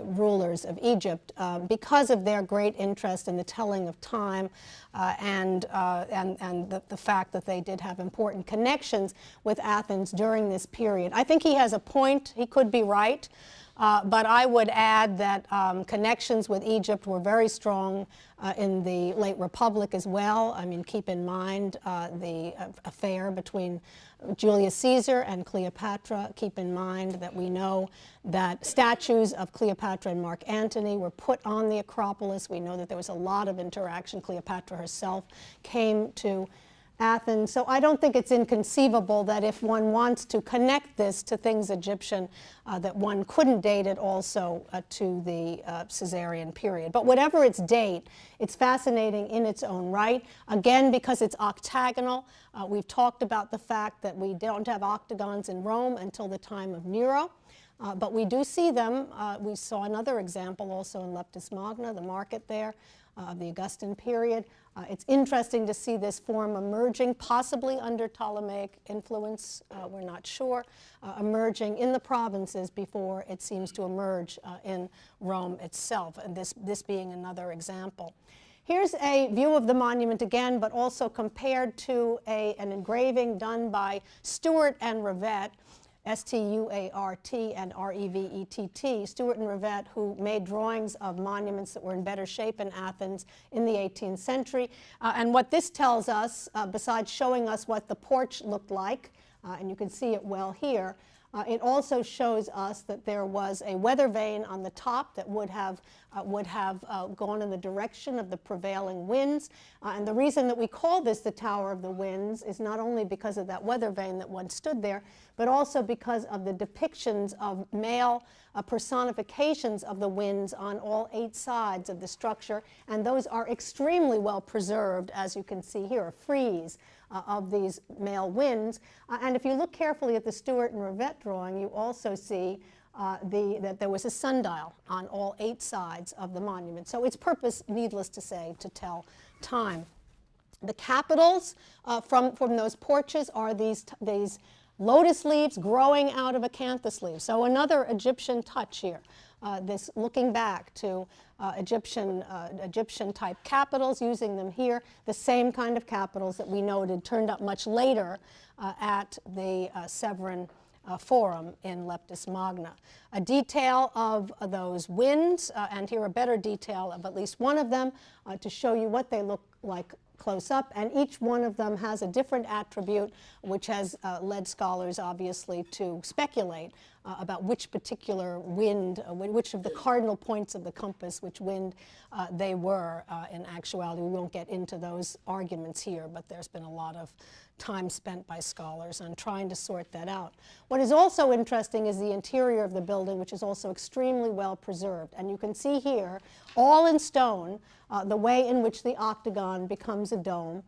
rulers of Egypt, because of their great interest in the telling of time and the fact that they did have important connections with Athens during this period. I think he has a point. He could be right. But I would add that connections with Egypt were very strong in the late Republic as well. I mean, keep in mind the affair between Julius Caesar and Cleopatra. Keep in mind that we know that statues of Cleopatra and Mark Antony were put on the Acropolis. We know that there was a lot of interaction. Cleopatra herself came to Athens. So I don't think it's inconceivable that if one wants to connect this to things Egyptian, that one couldn't date it also to the Caesarian period. But whatever its date, it's fascinating in its own right. Again, because it's octagonal. We've talked about the fact that we don't have octagons in Rome until the time of Nero. But we do see them. We saw another example also in Leptis Magna, the market there. of the Augustan period. It's interesting to see this form emerging, possibly under Ptolemaic influence, we're not sure, emerging in the provinces before it seems to emerge in Rome itself, and this being another example. Here's a view of the monument again, but also compared to an engraving done by Stuart and Revett, S-T-U-A-R-T and R-E-V-E-T-T, Stuart and Revett, who made drawings of monuments that were in better shape in Athens in the 18th century. And what this tells us, besides showing us what the porch looked like, and you can see it well here, it also shows us that there was a weather vane on the top that would have gone in the direction of the prevailing winds. And the reason that we call this the Tower of the Winds is not only because of that weather vane that once stood there, but also because of the depictions of male personifications of the winds on all 8 sides of the structure. And those are extremely well preserved, as you can see here, a frieze of these male winds. And if you look carefully at the Stuart and Revett drawing, you also see that there was a sundial on all 8 sides of the monument. So its purpose, needless to say, to tell time. The capitals from those porches are these lotus leaves growing out of acanthus leaves. So another Egyptian touch here. This looking back to Egyptian type capitals, using them here, the same kind of capitals that we noted turned up much later at the Severan Forum in Leptis Magna. A detail of those winds, and here a better detail of at least one of them to show you what they look like close up, and each one of them has a different attribute, which has led scholars obviously to speculate about which particular wind, which of the cardinal points of the compass, which wind they were in actuality. We won't get into those arguments here, but there's been a lot of time spent by scholars on trying to sort that out. What is also interesting is the interior of the building, which is also extremely well preserved. And you can see here, all in stone, the way in which the octagon becomes a dome,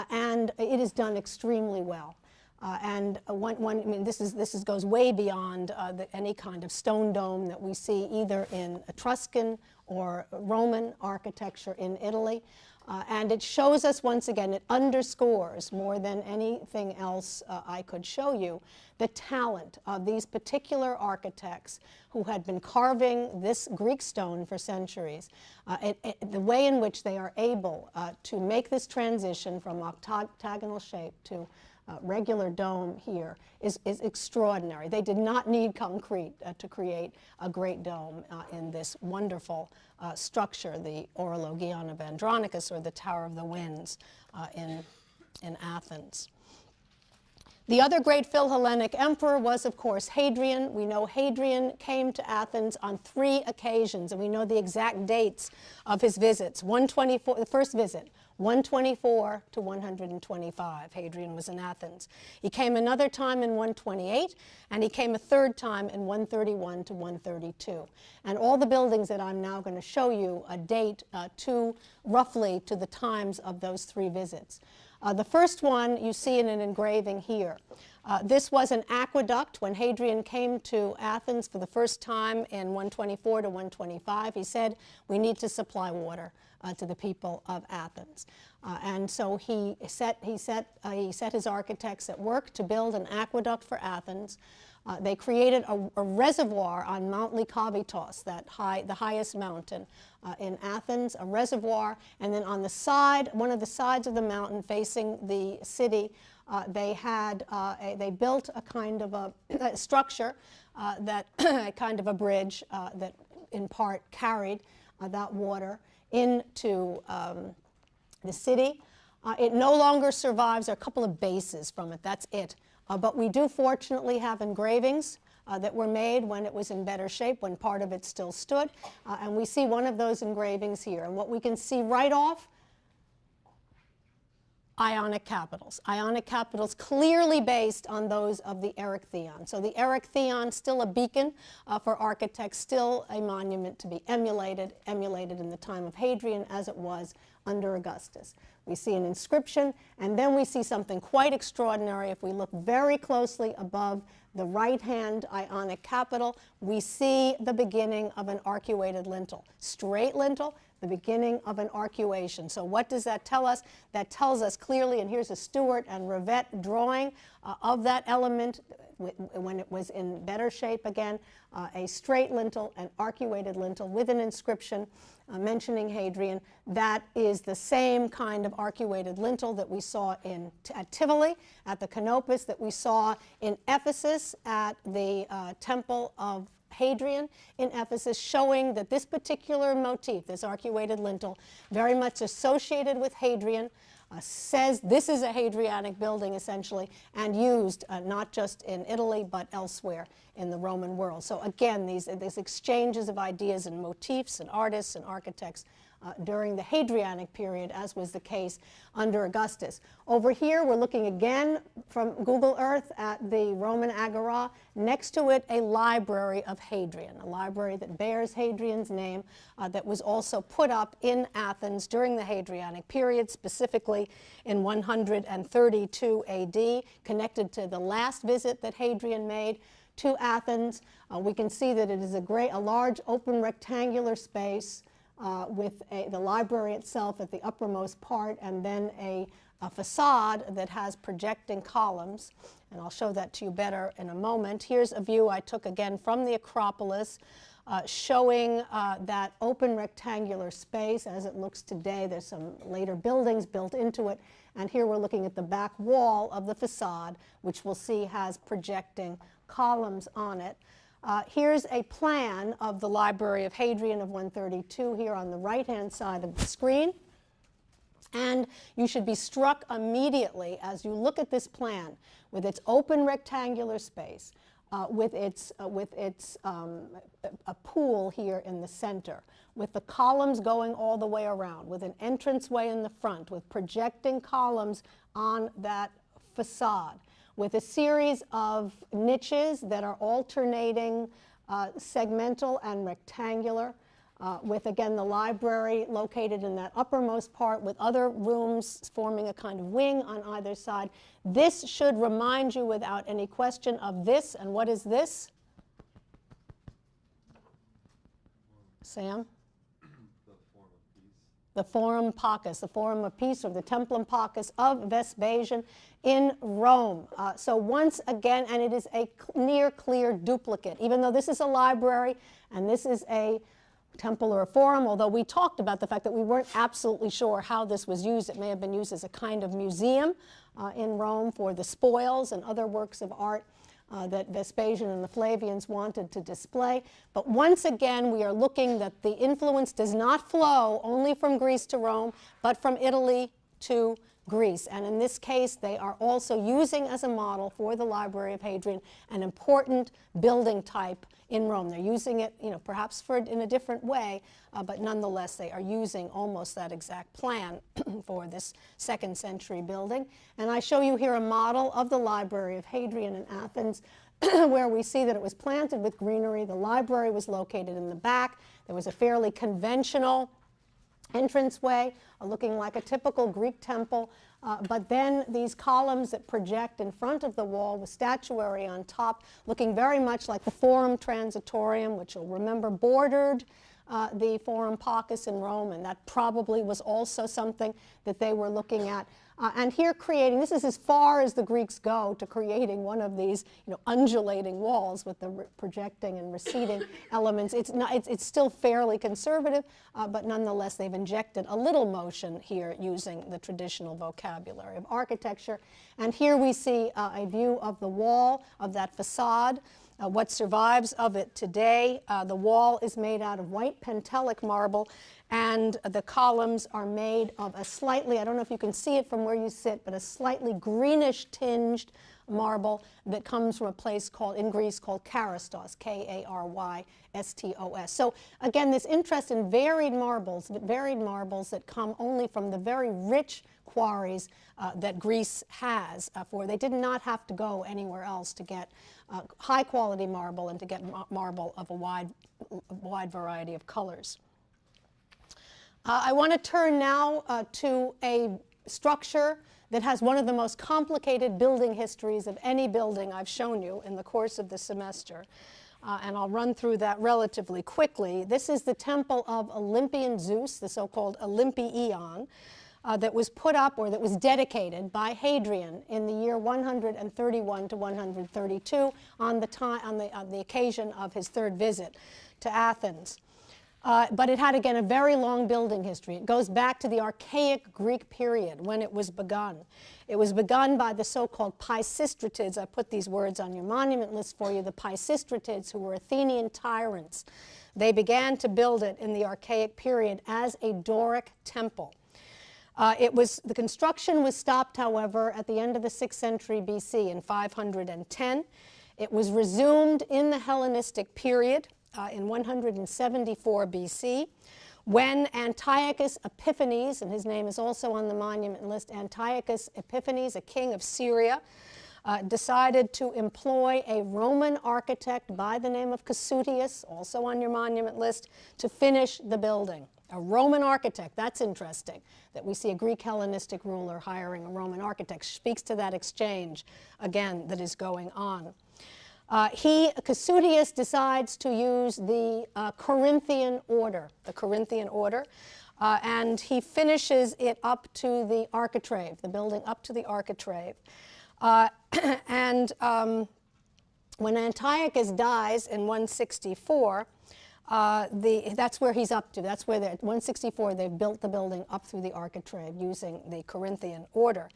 and it is done extremely well. I mean, this goes way beyond any kind of stone dome that we see either in Etruscan or Roman architecture in Italy. And it shows us, once again, it underscores more than anything else I could show you, the talent of these particular architects who had been carving this Greek stone for centuries. The way in which they are able to make this transition from octagonal shape to regular dome here is extraordinary. They did not need concrete to create a great dome in this wonderful structure, the Orologion of Andronicus, or the Tower of the Winds in Athens. The other great Philhellenic emperor was, of course, Hadrian. We know Hadrian came to Athens on 3 occasions, and we know the exact dates of his visits. 124, the first visit, 124 to 125, Hadrian was in Athens. He came another time in 128, and he came a third time in 131 to 132. And all the buildings that I'm now going to show you date roughly to the times of those 3 visits. The first one you see in an engraving here. This was an aqueduct. When Hadrian came to Athens for the first time in 124 to 125, he said, we need to supply water to the people of Athens. And so he set his architects at work to build an aqueduct for Athens. They created a reservoir on Mount Lykavitos, the highest mountain in Athens, a reservoir, and then on the side, one of the sides of the mountain facing the city, they built a kind of a structure, kind of a bridge that in part carried that water into the city. It no longer survives. There are a couple of bases from it. That's it. But we do fortunately have engravings that were made when it was in better shape, when part of it still stood. And we see one of those engravings here. And what we can see right off, Ionic capitals. Ionic capitals clearly based on those of the Erechtheion. So the Erechtheion, still a beacon for architects, still a monument to be emulated in the time of Hadrian as it was under Augustus. We see an inscription, and then we see something quite extraordinary. If we look very closely above the right-hand Ionic capital, we see the beginning of an arcuated lintel. Straight lintel, the beginning of an arcuation. So what does that tell us? That tells us clearly, and here's a Stewart and Rivette drawing of that element when it was in better shape again, a straight lintel, an arcuated lintel with an inscription mentioning Hadrian. That is the same kind of arcuated lintel that we saw at Tivoli, at the Canopus, that we saw in Ephesus at the Temple of Hadrian in Ephesus, showing that this particular motif, this arcuated lintel, very much associated with Hadrian, says this is a Hadrianic building essentially, and used not just in Italy but elsewhere in the Roman world. So again, these exchanges of ideas and motifs and artists and architects during the Hadrianic period, as was the case under Augustus. Over here, we're looking again from Google Earth at the Roman Agora. Next to it, a library of Hadrian, a library that bears Hadrian's name, that was also put up in Athens during the Hadrianic period, specifically in 132 AD, connected to the last visit that Hadrian made to Athens. We can see that it is a large open rectangular space with the library itself at the uppermost part, and then a facade that has projecting columns. And I'll show that to you better in a moment. Here's a view I took again from the Acropolis, showing that open rectangular space as it looks today. There's some later buildings built into it. And here we're looking at the back wall of the facade, which we'll see has projecting columns on it. Here's a plan of the Library of Hadrian of 132 here on the right-hand side of the screen. And you should be struck immediately as you look at this plan with its open rectangular space, with a pool here in the center, with the columns going all the way around, with an entranceway in the front, with projecting columns on that facade, with a series of niches that are alternating segmental and rectangular, with, again, the library located in that uppermost part with other rooms forming a kind of wing on either side. This should remind you without any question of this. And what is this? Sam? The Forum Pacus, the Forum of Peace, or the Templum Pacus of Vespasian in Rome. So once again, and it is a near clear duplicate, even though this is a library and this is a temple or a forum, although we talked about the fact that we weren't absolutely sure how this was used. It may have been used as a kind of museum in Rome for the spoils and other works of art that Vespasian and the Flavians wanted to display. But once again, we are looking that the influence does not flow only from Greece to Rome, but from Italy to Greece. And in this case, they are also using as a model for the Library of Hadrian an important building type in Rome. They're using it, perhaps in a different way, but nonetheless, they are using almost that exact plan for this 2nd century building. And I show you here a model of the Library of Hadrian in Athens, where we see that it was planted with greenery. The library was located in the back. There was a fairly conventional entranceway, looking like a typical Greek temple, but then these columns that project in front of the wall with statuary on top, looking very much like the Forum Transitorium, which you'll remember bordered the Forum Pacus in Rome, and that probably was also something that they were looking at. And here creating, this is as far as the Greeks go to creating one of these undulating walls with the projecting and receding elements. It's still fairly conservative, but nonetheless they've injected a little motion here using the traditional vocabulary of architecture. And here we see a view of the wall of that facade. What survives of it today. The wall is made out of white Pentelic marble, and the columns are made of a slightly, I don't know if you can see it from where you sit, but a slightly greenish tinged marble that comes from a place in Greece called Karystos, K-A-R-Y-S-T-O-S. So again, this interest in varied marbles that come only from the very rich quarries that Greece has. They did not have to go anywhere else to get high quality marble and to get marble of a wide variety of colors. I want to turn now to a structure that has one of the most complicated building histories of any building I've shown you in the course of the semester. and I'll run through that relatively quickly. This is the temple of Olympian Zeus, the so-called Olympieion, that was put up, or that was dedicated by Hadrian in the year 131 to 132 on the occasion of his third visit to Athens. But it had, again, a very long building history. It goes back to the archaic Greek period when it was begun. It was begun by the so-called Pisistratids. I put these words on your monument list for you. The Pisistratids, who were Athenian tyrants. They began to build it in the archaic period as a Doric temple. The construction was stopped, however, at the end of the 6th century BC in 510. It was resumed in the Hellenistic period in 174 BC, when Antiochus Epiphanes, and his name is also on the monument list, Antiochus Epiphanes, a king of Syria, decided to employ a Roman architect by the name of Casutius, also on your monument list, to finish the building. A Roman architect, that's interesting, that we see a Greek Hellenistic ruler hiring a Roman architect. Speaks to that exchange, again, that is going on. Casutius decides to use the Corinthian order, and he finishes it up to the architrave, the building up to the architrave. When Antiochus dies in 164, that's where he's up to. That's where at 164 they've built the building up through the architrave using the Corinthian order.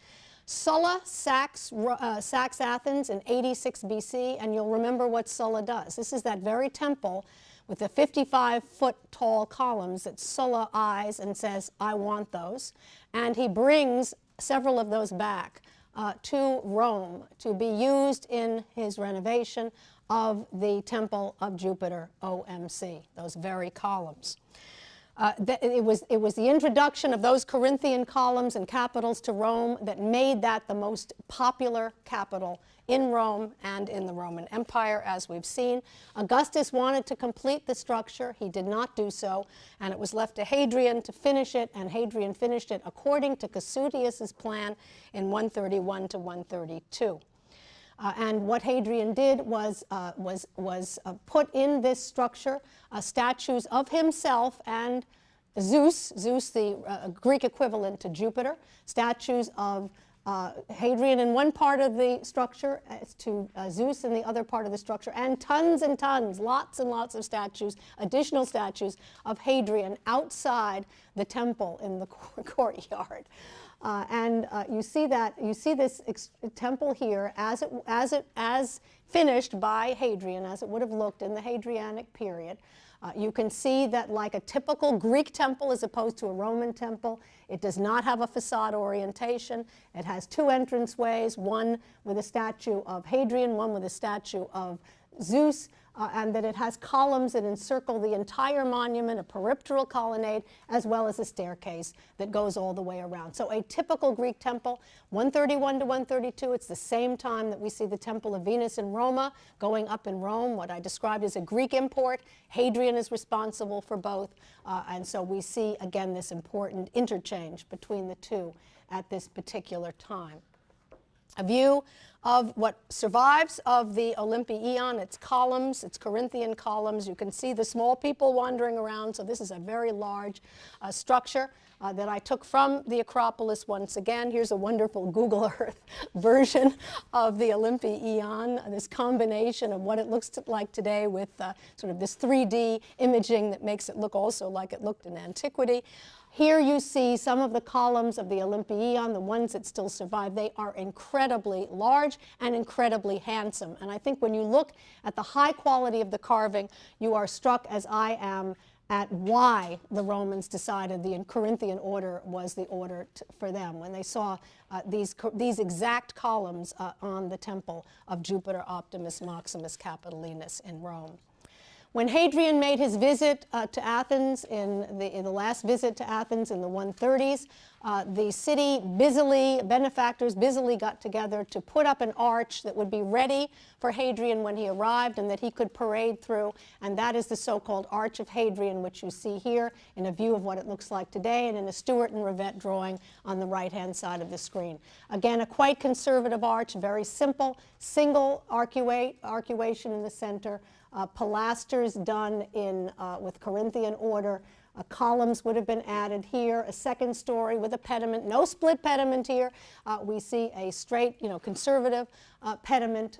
Sulla sacks Athens in 86 BC, and you'll remember what Sulla does. This is that very temple with the 55-foot tall columns that Sulla eyes and says, I want those. And he brings several of those back to Rome to be used in his renovation of the Temple of Jupiter, OMC, those very columns. It was the introduction of those Corinthian columns and capitals to Rome that made that the most popular capital in Rome and in the Roman Empire, as we've seen. Augustus wanted to complete the structure. He did not do so, and it was left to Hadrian to finish it, and Hadrian finished it according to Casutius's plan in 131 to 132. And what Hadrian did was put in this structure statues of himself and Zeus, the Greek equivalent to Jupiter, statues of Hadrian in one part of the structure, to Zeus in the other part of the structure, and tons and tons, lots and lots of statues, additional statues of Hadrian outside the temple in the courtyard. You see this temple here as finished by Hadrian, as it would have looked in the Hadrianic period. You can see that, like a typical Greek temple as opposed to a Roman temple, it does not have a facade orientation. It has two entranceways, one with a statue of Hadrian, one with a statue of Zeus, and that it has columns that encircle the entire monument, a peripteral colonnade, as well as a staircase that goes all the way around. So a typical Greek temple, 131 to 132, it's the same time that we see the Temple of Venus in Roma going up in Rome, what I described as a Greek import. Hadrian is responsible for both, and so we see, again, this important interchange between the two at this particular time. A view of what survives of the Olympieion, its columns, its Corinthian columns. You can see the small people wandering around, so this is a very large structure that I took from the Acropolis once again. Here's a wonderful Google Earth version of the Olympieion, this combination of what it looks like today with sort of this 3D imaging that makes it look also like it looked in antiquity. Here you see some of the columns of the Olympieion, the ones that still survive. They are incredibly large and incredibly handsome. And I think when you look at the high quality of the carving, you are struck, as I am, at why the Romans decided the Corinthian order was the order for them, when they saw these exact columns on the temple of Jupiter Optimus Maximus Capitolinus in Rome. When Hadrian made his visit to Athens, in the last visit to Athens in the 130s, The city benefactors busily got together to put up an arch that would be ready for Hadrian when he arrived and that he could parade through, and that is the so-called Arch of Hadrian, which you see here in a view of what it looks like today and in a Stewart and Rivette drawing on the right-hand side of the screen. Again, a quite conservative arch, very simple, single arcuation in the center, pilasters done with Corinthian order. Columns would have been added here, a second story with a pediment, no split pediment here. We see a straight, conservative pediment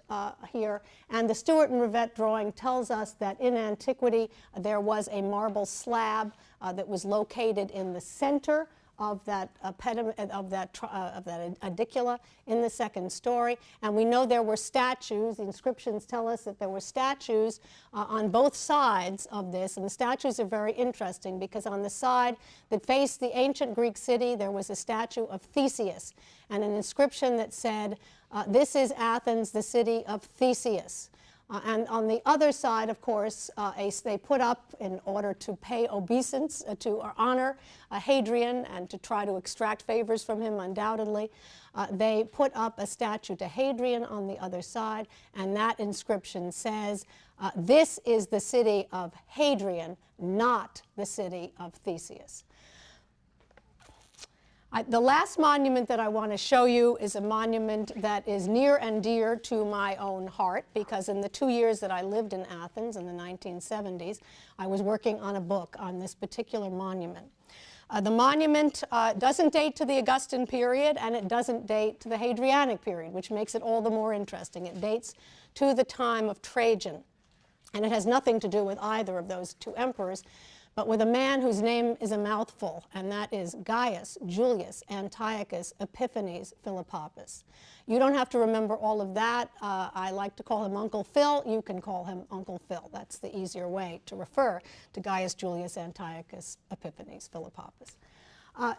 here. And the Stewart and Rivette drawing tells us that in antiquity there was a marble slab that was located in the center of that edicula in the second story, and we know there were statues. The inscriptions tell us that there were statues on both sides of this, and the statues are very interesting because on the side that faced the ancient Greek city there was a statue of Theseus and an inscription that said, "This is Athens, the city of Theseus." And on the other side, of course, they put up, in order to pay obeisance, to honor Hadrian and to try to extract favors from him, undoubtedly, they put up a statue to Hadrian on the other side, and that inscription says, "This is the city of Hadrian, not the city of Theseus." The last monument that I want to show you is a monument that is near and dear to my own heart, because in the 2 years that I lived in Athens in the 1970s, I was working on a book on this particular monument. The monument doesn't date to the Augustan period, and it doesn't date to the Hadrianic period, which makes it all the more interesting. It dates to the time of Trajan, and it has nothing to do with either of those two emperors, but with a man whose name is a mouthful, and that is Gaius Julius Antiochus Epiphanes Philopappus. You don't have to remember all of that. I like to call him Uncle Phil. You can call him Uncle Phil. That's the easier way to refer to Gaius Julius Antiochus Epiphanes Philopappus.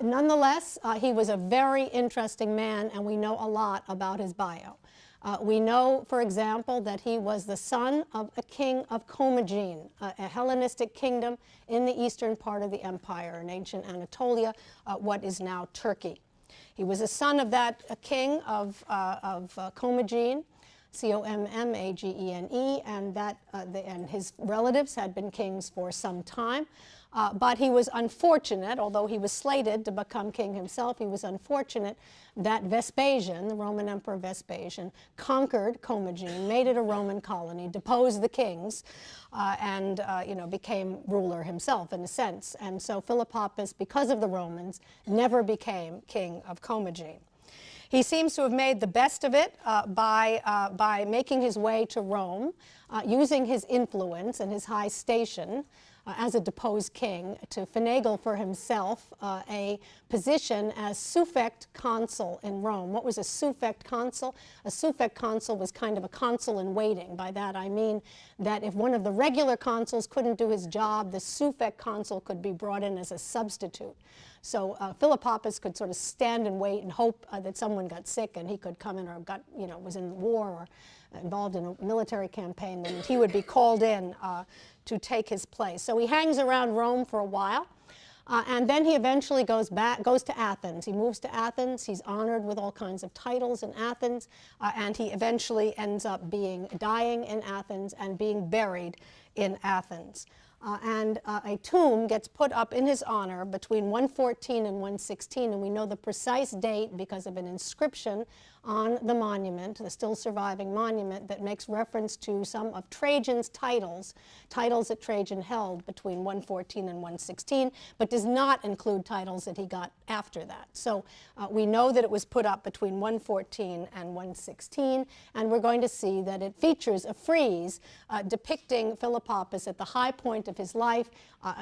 Nonetheless, he was a very interesting man, and we know a lot about his bio. We know, for example, that he was the son of a king of Commagene, a Hellenistic kingdom in the eastern part of the empire, in ancient Anatolia, what is now Turkey. He was a son of that king of Commagene, Commagene, and his relatives had been kings for some time. But he was unfortunate, although he was slated to become king himself, he was unfortunate that Vespasian, the Roman Emperor Vespasian, conquered Commagene, made it a Roman colony, deposed the kings, and became ruler himself in a sense. And so Philopappus, because of the Romans, never became king of Commagene. He seems to have made the best of it by making his way to Rome, using his influence and his high station as a deposed king to finagle for himself a position as suffect consul in Rome. What was a suffect consul? A suffect consul was kind of a consul in waiting. By that I mean that if one of the regular consuls couldn't do his job, the suffect consul could be brought in as a substitute. So Philopappus could sort of stand and wait and hope that someone got sick and he could come in, or was in war or involved in a military campaign, then he would be called in to take his place. So he hangs around Rome for a while, and then he eventually goes to Athens. He moves to Athens. He's honored with all kinds of titles in Athens, and he eventually ends up dying in Athens and being buried in Athens. A tomb gets put up in his honor between 114 and 116, and we know the precise date because of an inscription on the monument, the still surviving monument, that makes reference to some of Trajan's titles that Trajan held between 114 and 116, but does not include titles that he got after that. So we know that it was put up between 114 and 116, and we're going to see that it features a frieze depicting Philopappus at the high point of his life,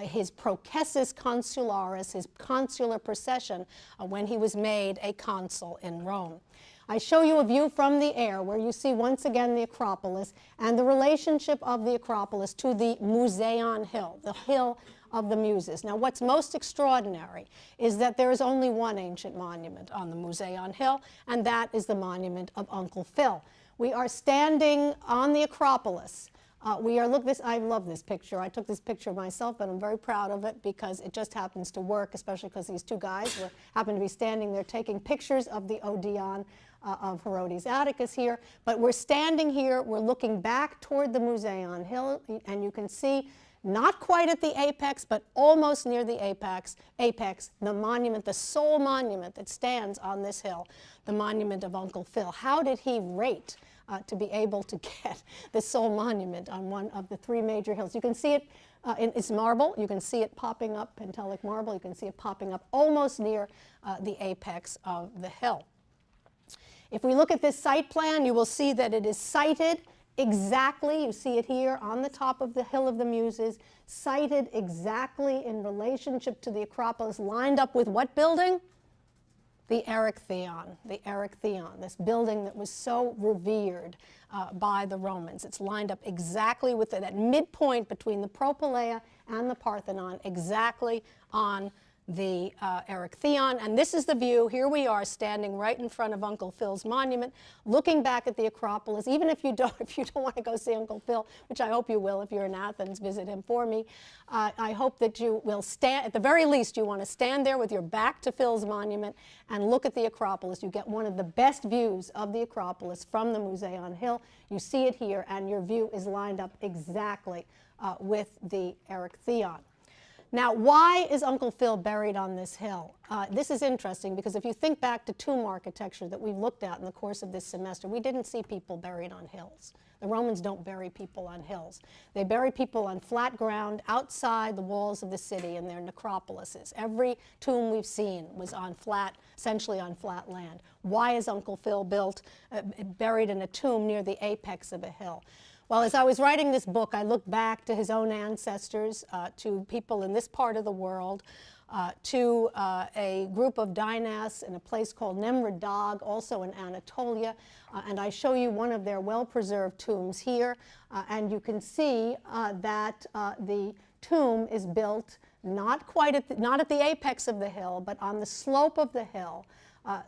his processus consularis, his consular procession, when he was made a consul in Rome. I show you a view from the air where you see once again the Acropolis and the relationship of the Acropolis to the Museion Hill, the Hill of the Muses. Now, what's most extraordinary is that there is only one ancient monument on the Museion Hill, and that is the monument of Uncle Phil. We are standing on the Acropolis I love this picture. I took this picture myself, but I'm very proud of it because it just happens to work, especially because these two guys happen to be standing there taking pictures of the Odeon of Herodes Atticus here. But we're standing here, we're looking back toward the Museion Hill, and you can see, not quite at the apex, but almost near the apex, the monument, the sole monument that stands on this hill, the monument of Uncle Phil. How did he rate to be able to get the sole monument on one of the three major hills? You can see it, it's marble. You can see it popping up, Pentelic marble. You can see it popping up almost near the apex of the hill. If we look at this site plan, you will see that it is sited exactly, you see it here on the top of the Hill of the Muses, sited exactly in relationship to the Acropolis, lined up with what building? The Erechtheion, this building that was so revered by the Romans. It's lined up exactly with that midpoint between the Propylaea and the Parthenon, exactly on the Erechtheion. And this is the view. Here we are standing right in front of Uncle Phil's monument, looking back at the Acropolis. Even if you don't want to go see Uncle Phil, which I hope you will if you're in Athens, visit him for me. I hope that you will stand, at the very least, you want to stand there with your back to Phil's monument and look at the Acropolis. You get one of the best views of the Acropolis from the Museion Hill. You see it here, and your view is lined up exactly with the Erechtheion. Now, why is Uncle Phil buried on this hill? This is interesting because if you think back to tomb architecture that we've looked at in the course of this semester, we didn't see people buried on hills. The Romans don't bury people on hills. They bury people on flat ground outside the walls of the city in their necropolises. Every tomb we've seen was on flat, essentially on flat land. Why is Uncle Phil buried in a tomb near the apex of a hill? Well, as I was writing this book, I looked back to his own ancestors, to people in this part of the world, to a group of dynasts in a place called Nemrud Dag, also in Anatolia, and I show you one of their well-preserved tombs here, and you can see that the tomb is built not at the apex of the hill, but on the slope of the hill.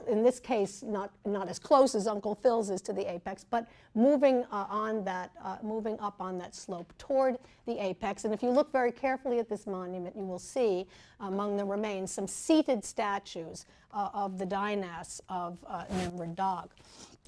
In this case, not as close as Uncle Phil's is to the apex, but moving up on that slope toward the apex. And if you look very carefully at this monument, you will see among the remains some seated statues of the dynasts of Nemrud Dag,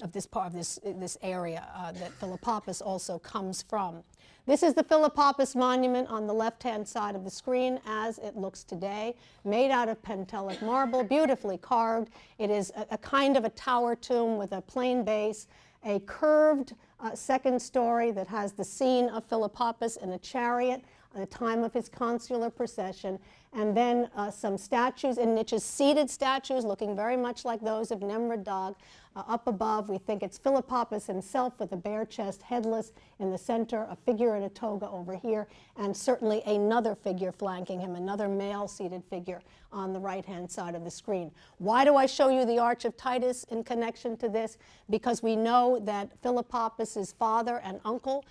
of this part of this area that Philopapus also comes from. This is the Philopapus monument on the left-hand side of the screen as it looks today, made out of Pentelic marble, beautifully carved. It is a kind of a tower tomb with a plain base, a curved second story that has the scene of Philopapus in a chariot at the time of his consular procession, and then some statues in niches, seated statues looking very much like those of Nemrud Dag. Up above, we think it's Philopapus himself with a bare chest, headless in the center, a figure in a toga over here, and certainly another figure flanking him, another male seated figure on the right-hand side of the screen. Why do I show you the Arch of Titus in connection to this? Because we know that Philopapus's father and uncle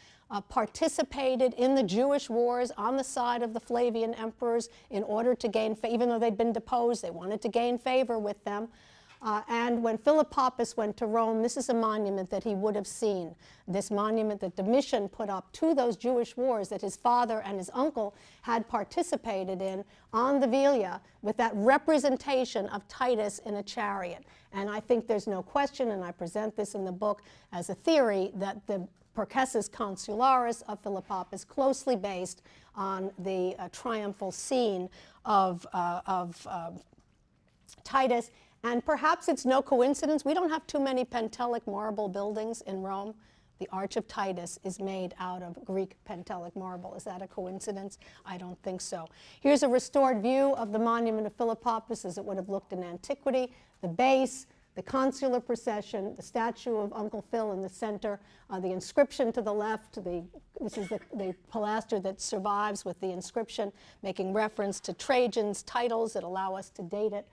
participated in the Jewish wars on the side of the Flavian emperors in order to gain, even though they'd been deposed, they wanted to gain favor with them. And when Philopapus went to Rome, this is a monument that he would have seen, this monument that Domitian put up to those Jewish wars that his father and his uncle had participated in on the Velia, with that representation of Titus in a chariot. And I think there's no question, and I present this in the book as a theory, that the Percessus Consularis of Philopapus closely based on the triumphal scene of Titus. And perhaps it's no coincidence. We don't have too many Pentelic marble buildings in Rome. The Arch of Titus is made out of Greek Pentelic marble. Is that a coincidence? I don't think so. Here's a restored view of the monument of Philopapus as it would have looked in antiquity. The base, the consular procession, the statue of Uncle Phil in the center, the inscription to the left, this is the pilaster that survives with the inscription making reference to Trajan's titles that allow us to date it.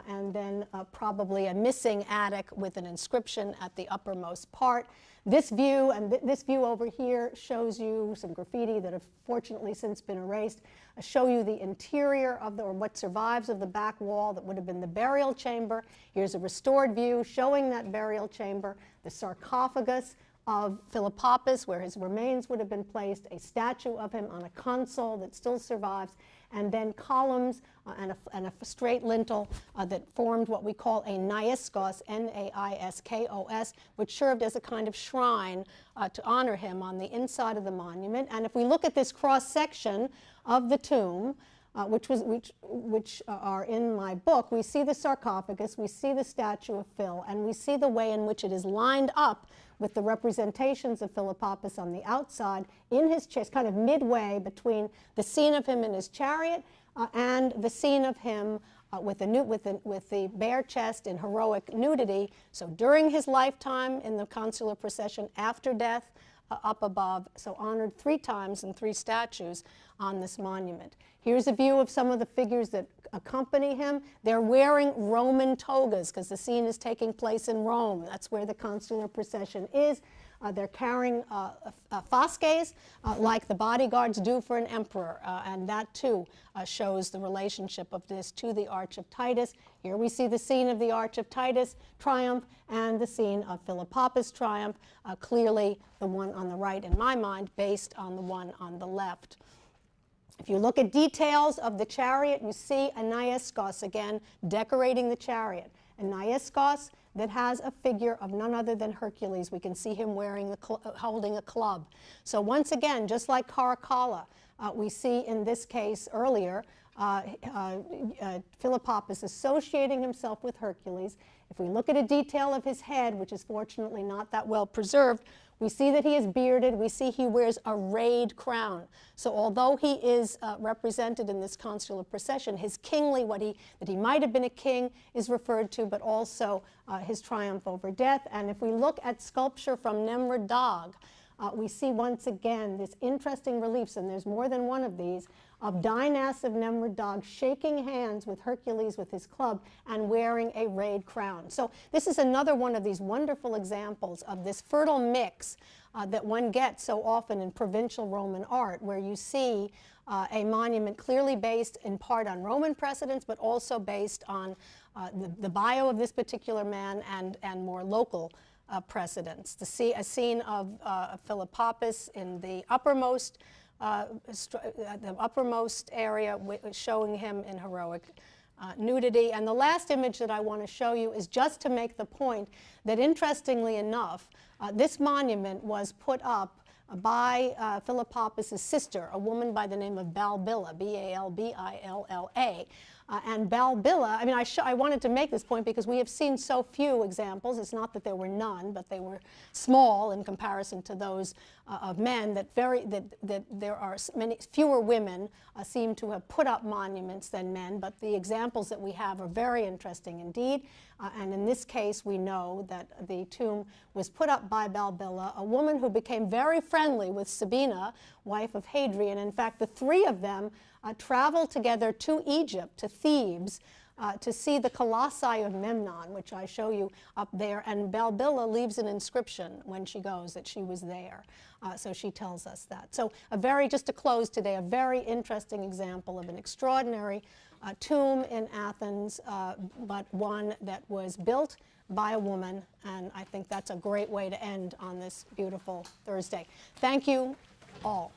And then probably a missing attic with an inscription at the uppermost part. This view and this view over here shows you some graffiti that have fortunately since been erased, show you the interior of or what survives of the back wall that would have been the burial chamber. Here's a restored view showing that burial chamber, the sarcophagus of Philopappus, where his remains would have been placed, a statue of him on a console that still survives, and then columns and a straight lintel that formed what we call a naiskos, N-A-I-S-K-O-S, which served as a kind of shrine to honor him on the inside of the monument. And if we look at this cross-section of the tomb, which are in my book, we see the sarcophagus, we see the statue of Phil, and we see the way in which it is lined up with the representations of Philopappus on the outside in his chest, kind of midway between the scene of him in his chariot and the scene of him with the bare chest in heroic nudity. So during his lifetime in the consular procession, after death, up above, so honored 3 times in 3 statues on this monument. Here's a view of some of the figures that accompany him. They're wearing Roman togas because the scene is taking place in Rome. That's where the consular procession is. They're carrying fasces like the bodyguards do for an emperor, and that too shows the relationship of this to the Arch of Titus. Here we see the scene of the Arch of Titus triumph and the scene of Philopappus' triumph, clearly the one on the right, in my mind, based on the one on the left. If you look at details of the chariot, you see a naiskos again decorating the chariot. A naiskos that has a figure of none other than Hercules. We can see him wearing holding a club. So once again, just like Caracalla, we see in this case earlier, Philopappus associating himself with Hercules. If we look at a detail of his head, which is fortunately not that well preserved, we see that he is bearded. We see he wears a rayed crown. So although he is represented in this consular procession, his kingly, that he might have been a king, is referred to, but also his triumph over death. And if we look at sculpture from Nemrut Dag, we see once again this interesting reliefs, and there's more than one of these, of Dinas of Nemrut Dag shaking hands with Hercules with his club and wearing a rayed crown. So this is another one of these wonderful examples of this fertile mix that one gets so often in provincial Roman art, where you see a monument clearly based in part on Roman precedents, but also based on the bio of this particular man and more local precedents. To see a scene of Philopappus in the uppermost area, showing him in heroic nudity. And the last image that I want to show you is just to make the point that, interestingly enough, this monument was put up by Philopappus' sister, a woman by the name of Balbilla, B-A-L-B-I-L-L-A. And Balbilla, I mean, I wanted to make this point because we have seen so few examples. It's not that there were none, but they were small in comparison to those of men, that there are fewer women seem to have put up monuments than men, but the examples that we have are very interesting indeed. And in this case, we know that the tomb was put up by Balbilla, a woman who became very friendly with Sabina, wife of Hadrian. In fact, the 3 of them traveled together to Egypt, to Thebes, to see the colossi of Memnon, which I show you up there. And Balbilla leaves an inscription when she goes that she was there. So she tells us that. So just to close today, a very interesting example of an extraordinary tomb in Athens, but one that was built by a woman. And I think that's a great way to end on this beautiful Thursday. Thank you all.